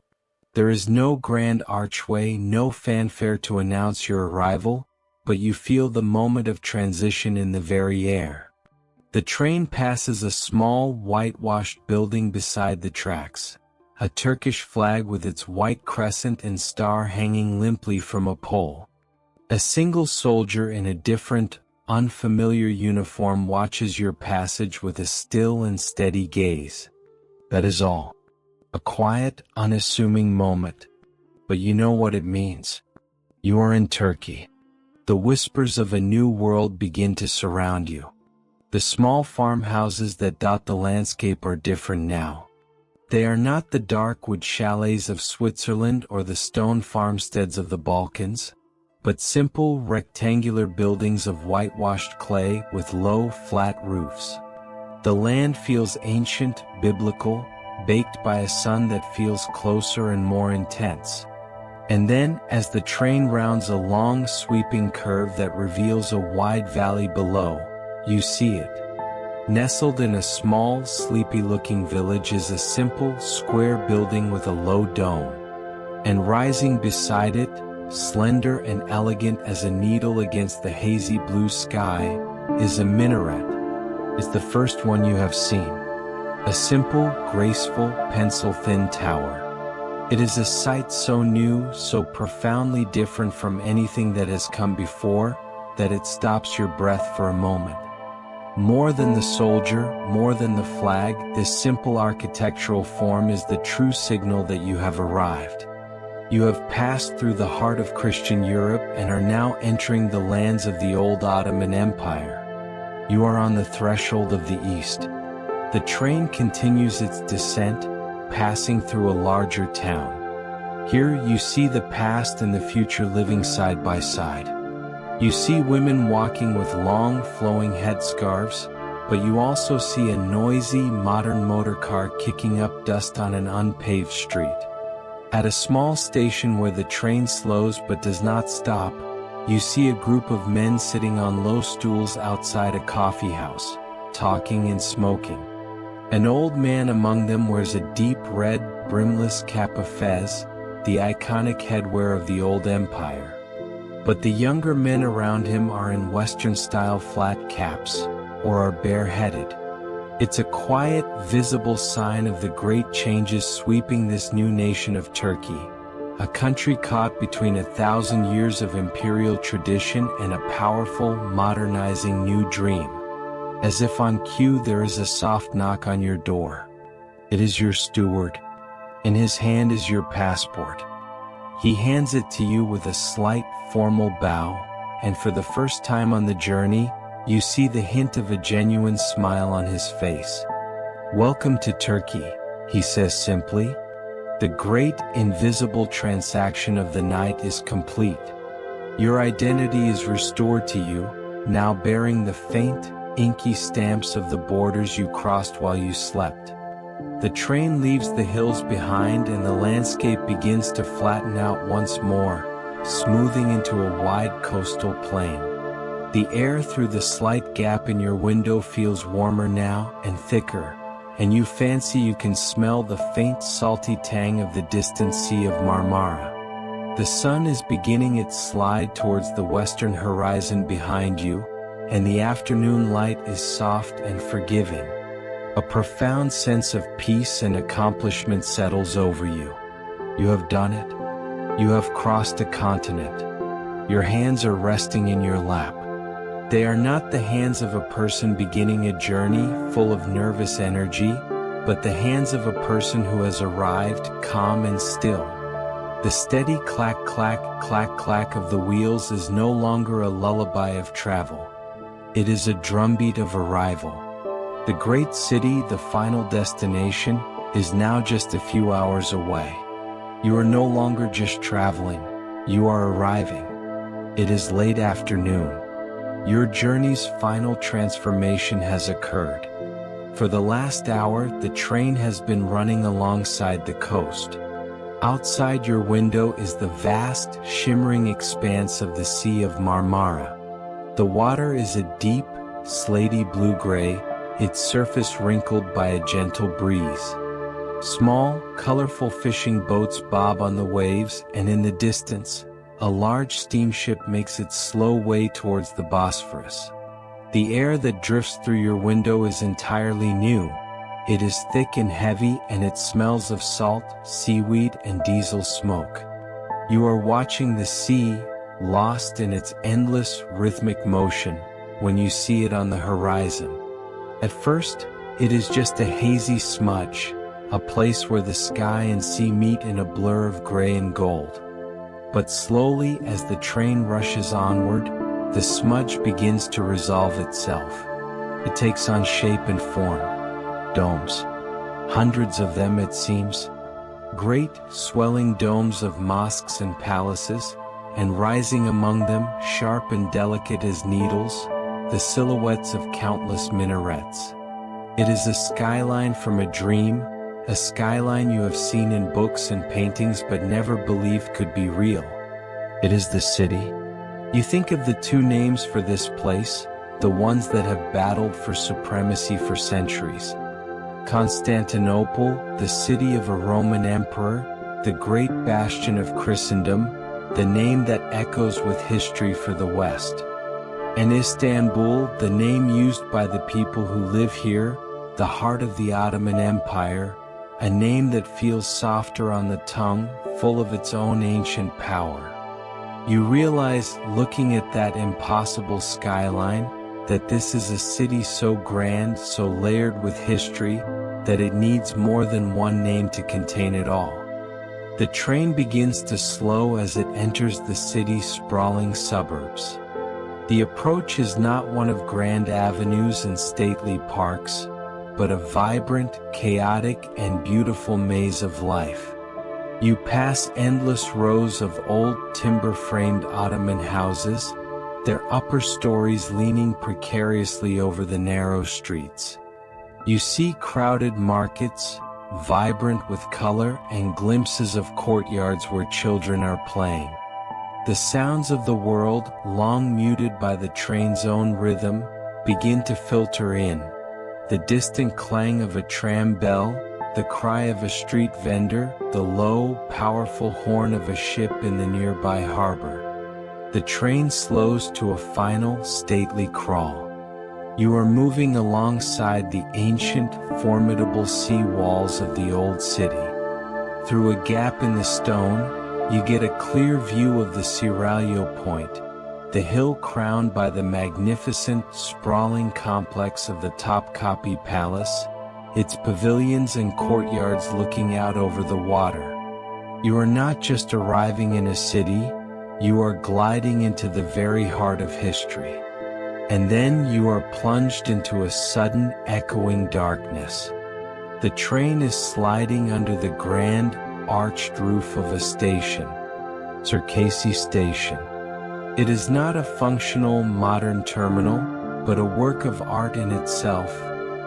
There is no grand archway, no fanfare to announce your arrival, but you feel the moment of transition in the very air. The train passes a small, whitewashed building beside the tracks. A Turkish flag with its white crescent and star hanging limply from a pole. A single soldier in a different, unfamiliar uniform watches your passage with a still and steady gaze. That is all. A quiet, unassuming moment. But you know what it means. You are in Turkey. The whispers of a new world begin to surround you. The small farmhouses that dot the landscape are different now. They are not the dark wood chalets of Switzerland or the stone farmsteads of the Balkans, but simple rectangular buildings of whitewashed clay with low, flat roofs. The land feels ancient, biblical, baked by a sun that feels closer and more intense. And then, as the train rounds a long, sweeping curve that reveals a wide valley below, you see it. Nestled in a small, sleepy-looking village is a simple, square building with a low dome. And rising beside it, slender and elegant as a needle against the hazy blue sky, is a minaret. It's the first one you have seen. A simple, graceful, pencil-thin tower. It is a sight so new, so profoundly different from anything that has come before, that it stops your breath for a moment. More than the soldier, more than the flag, this simple architectural form is the true signal that you have arrived. You have passed through the heart of Christian Europe and are now entering the lands of the old Ottoman Empire. You are on the threshold of the East. The train continues its descent, passing through a larger town. Here you see the past and the future living side by side. You see women walking with long flowing headscarves, but you also see a noisy modern motorcar kicking up dust on an unpaved street. At a small station where the train slows but does not stop, you see a group of men sitting on low stools outside a coffee house, talking and smoking. An old man among them wears a deep red, brimless cap of fez, the iconic headwear of the old empire. But the younger men around him are in Western-style flat caps, or are bareheaded. It's a quiet, visible sign of the great changes sweeping this new nation of Turkey, a country caught between 1,000 years of imperial tradition and a powerful, modernizing new dream. As if on cue, there is a soft knock on your door. It is your steward. In his hand is your passport. He hands it to you with a slight, formal bow, and for the first time on the journey, you see the hint of a genuine smile on his face. "Welcome to Turkey," he says simply. The great, invisible transaction of the night is complete. Your identity is restored to you, now bearing the faint, inky stamps of the borders you crossed while you slept. The train leaves the hills behind and the landscape begins to flatten out once more, smoothing into a wide coastal plain. The air through the slight gap in your window feels warmer now and thicker, and you fancy you can smell the faint salty tang of the distant Sea of Marmara. The sun is beginning its slide towards the western horizon behind you, and the afternoon light is soft and forgiving. A profound sense of peace and accomplishment settles over you. You have done it. You have crossed a continent. Your hands are resting in your lap. They are not the hands of a person beginning a journey full of nervous energy, but the hands of a person who has arrived calm and still. The steady clack clack clack clack of the wheels is no longer a lullaby of travel. It is a drumbeat of arrival. The great city, the final destination, is now just a few hours away. You are no longer just traveling, you are arriving. It is late afternoon. Your journey's final transformation has occurred. For the last hour, the train has been running alongside the coast. Outside your window is the vast, shimmering expanse of the Sea of Marmara. The water is a deep, slaty blue-gray, its surface wrinkled by a gentle breeze. Small, colorful fishing boats bob on the waves, and in the distance, a large steamship makes its slow way towards the Bosphorus. The air that drifts through your window is entirely new. It is thick and heavy, and it smells of salt, seaweed, and diesel smoke. You are watching the sea, lost in its endless, rhythmic motion, when you see it on the horizon. At first, it is just a hazy smudge, a place where the sky and sea meet in a blur of gray and gold. But slowly, as the train rushes onward, the smudge begins to resolve itself. It takes on shape and form. Domes. Hundreds of them, it seems. Great, swelling domes of mosques and palaces, and rising among them, sharp and delicate as needles, the silhouettes of countless minarets. It is a skyline from a dream, a skyline you have seen in books and paintings but never believed could be real. It is the city. You think of the two names for this place, the ones that have battled for supremacy for centuries. Constantinople, the city of a Roman emperor, the great bastion of Christendom, the name that echoes with history for the West. And Istanbul, the name used by the people who live here, the heart of the Ottoman Empire, a name that feels softer on the tongue, full of its own ancient power. You realize, looking at that impossible skyline, that this is a city so grand, so layered with history, that it needs more than one name to contain it all. The train begins to slow as it enters the city's sprawling suburbs. The approach is not one of grand avenues and stately parks, but a vibrant, chaotic, and beautiful maze of life. You pass endless rows of old timber-framed Ottoman houses, their upper stories leaning precariously over the narrow streets. You see crowded markets, vibrant with color, and glimpses of courtyards where children are playing. The sounds of the world, long muted by the train's own rhythm, begin to filter in. The distant clang of a tram bell, the cry of a street vendor, the low, powerful horn of a ship in the nearby harbor. The train slows to a final, stately crawl. You are moving alongside the ancient, formidable sea walls of the old city. Through a gap in the stone, you get a clear view of the Seraglio Point, the hill crowned by the magnificent, sprawling complex of the Topkapi Palace, its pavilions and courtyards looking out over the water. You are not just arriving in a city, you are gliding into the very heart of history. And then you are plunged into a sudden, echoing darkness. The train is sliding under the grand, arched roof of a station, Coziest Station. It is not a functional, modern terminal, but a work of art in itself,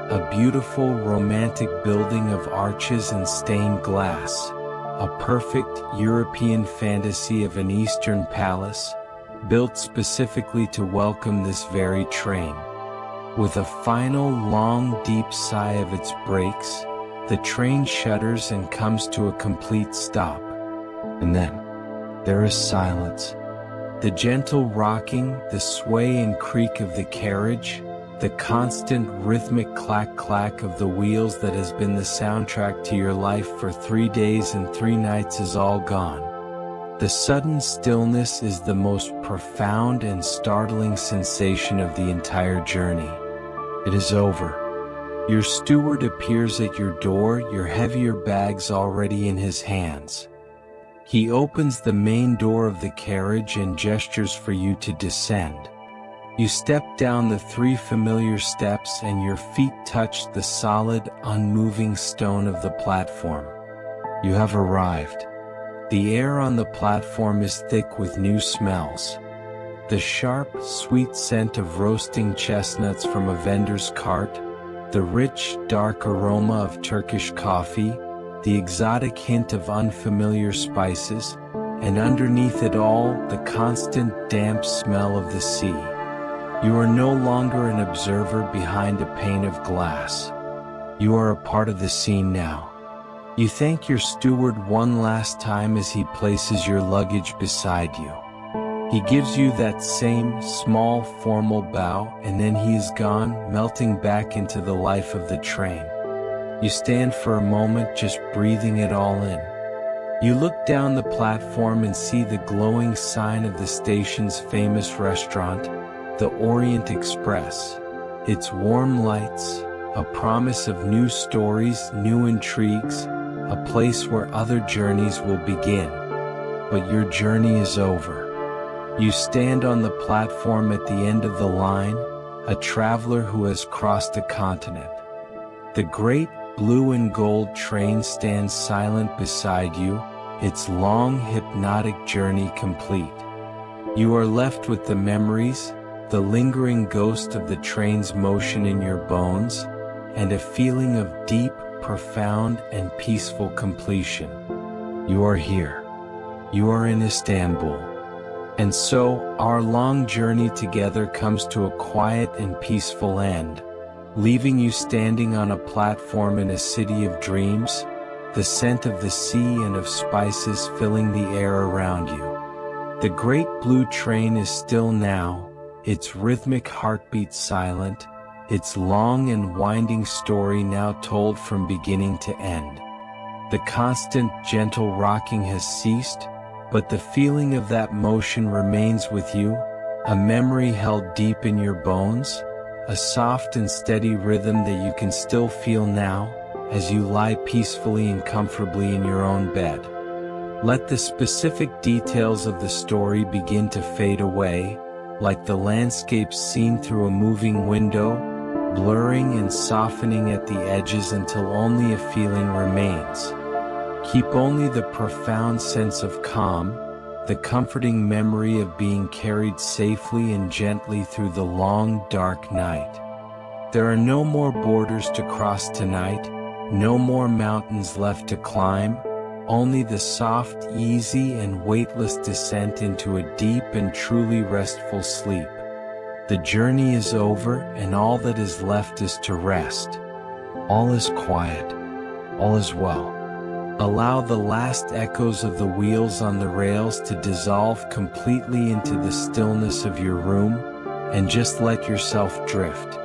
a beautiful, romantic building of arches and stained glass, a perfect European fantasy of an Eastern palace, built specifically to welcome this very train. With a final, long, deep sigh of its brakes, the train shudders and comes to a complete stop. And then, there is silence. The gentle rocking, the sway and creak of the carriage, the constant rhythmic clack-clack of the wheels that has been the soundtrack to your life for 3 days and 3 nights is all gone. The sudden stillness is the most profound and startling sensation of the entire journey. It is over. Your steward appears at your door, your heavier bags already in his hands. He opens the main door of the carriage and gestures for you to descend. You step down the 3 familiar steps and your feet touch the solid, unmoving stone of the platform. You have arrived. The air on the platform is thick with new smells. The sharp, sweet scent of roasting chestnuts from a vendor's cart, the rich, dark aroma of Turkish coffee, the exotic hint of unfamiliar spices, and underneath it all, the constant damp smell of the sea. You are no longer an observer behind a pane of glass. You are a part of the scene now. You thank your steward one last time as he places your luggage beside you. He gives you that same small formal bow, and then he is gone, melting back into the life of the train. You stand for a moment just breathing it all in. You look down the platform and see the glowing sign of the station's famous restaurant, the Orient Express. Its warm lights, a promise of new stories, new intrigues, a place where other journeys will begin. But your journey is over. You stand on the platform at the end of the line, a traveler who has crossed a continent. The great blue and gold train stands silent beside you, its long hypnotic journey complete. You are left with the memories, the lingering ghost of the train's motion in your bones, and a feeling of deep, profound, and peaceful completion. You are here. You are in Istanbul. And so, our long journey together comes to a quiet and peaceful end, leaving you standing on a platform in a city of dreams, the scent of the sea and of spices filling the air around you. The great blue train is still now, its rhythmic heartbeat silent, its long and winding story now told from beginning to end. The constant, gentle rocking has ceased, but the feeling of that motion remains with you, a memory held deep in your bones, a soft and steady rhythm that you can still feel now, as you lie peacefully and comfortably in your own bed. Let the specific details of the story begin to fade away, like the landscape seen through a moving window, blurring and softening at the edges until only a feeling remains. Keep only the profound sense of calm, the comforting memory of being carried safely and gently through the long, dark night. There are no more borders to cross tonight, no more mountains left to climb, only the soft, easy, and weightless descent into a deep and truly restful sleep. The journey is over, and all that is left is to rest. All is quiet. All is well. Allow the last echoes of the wheels on the rails to dissolve completely into the stillness of your room, and just let yourself drift.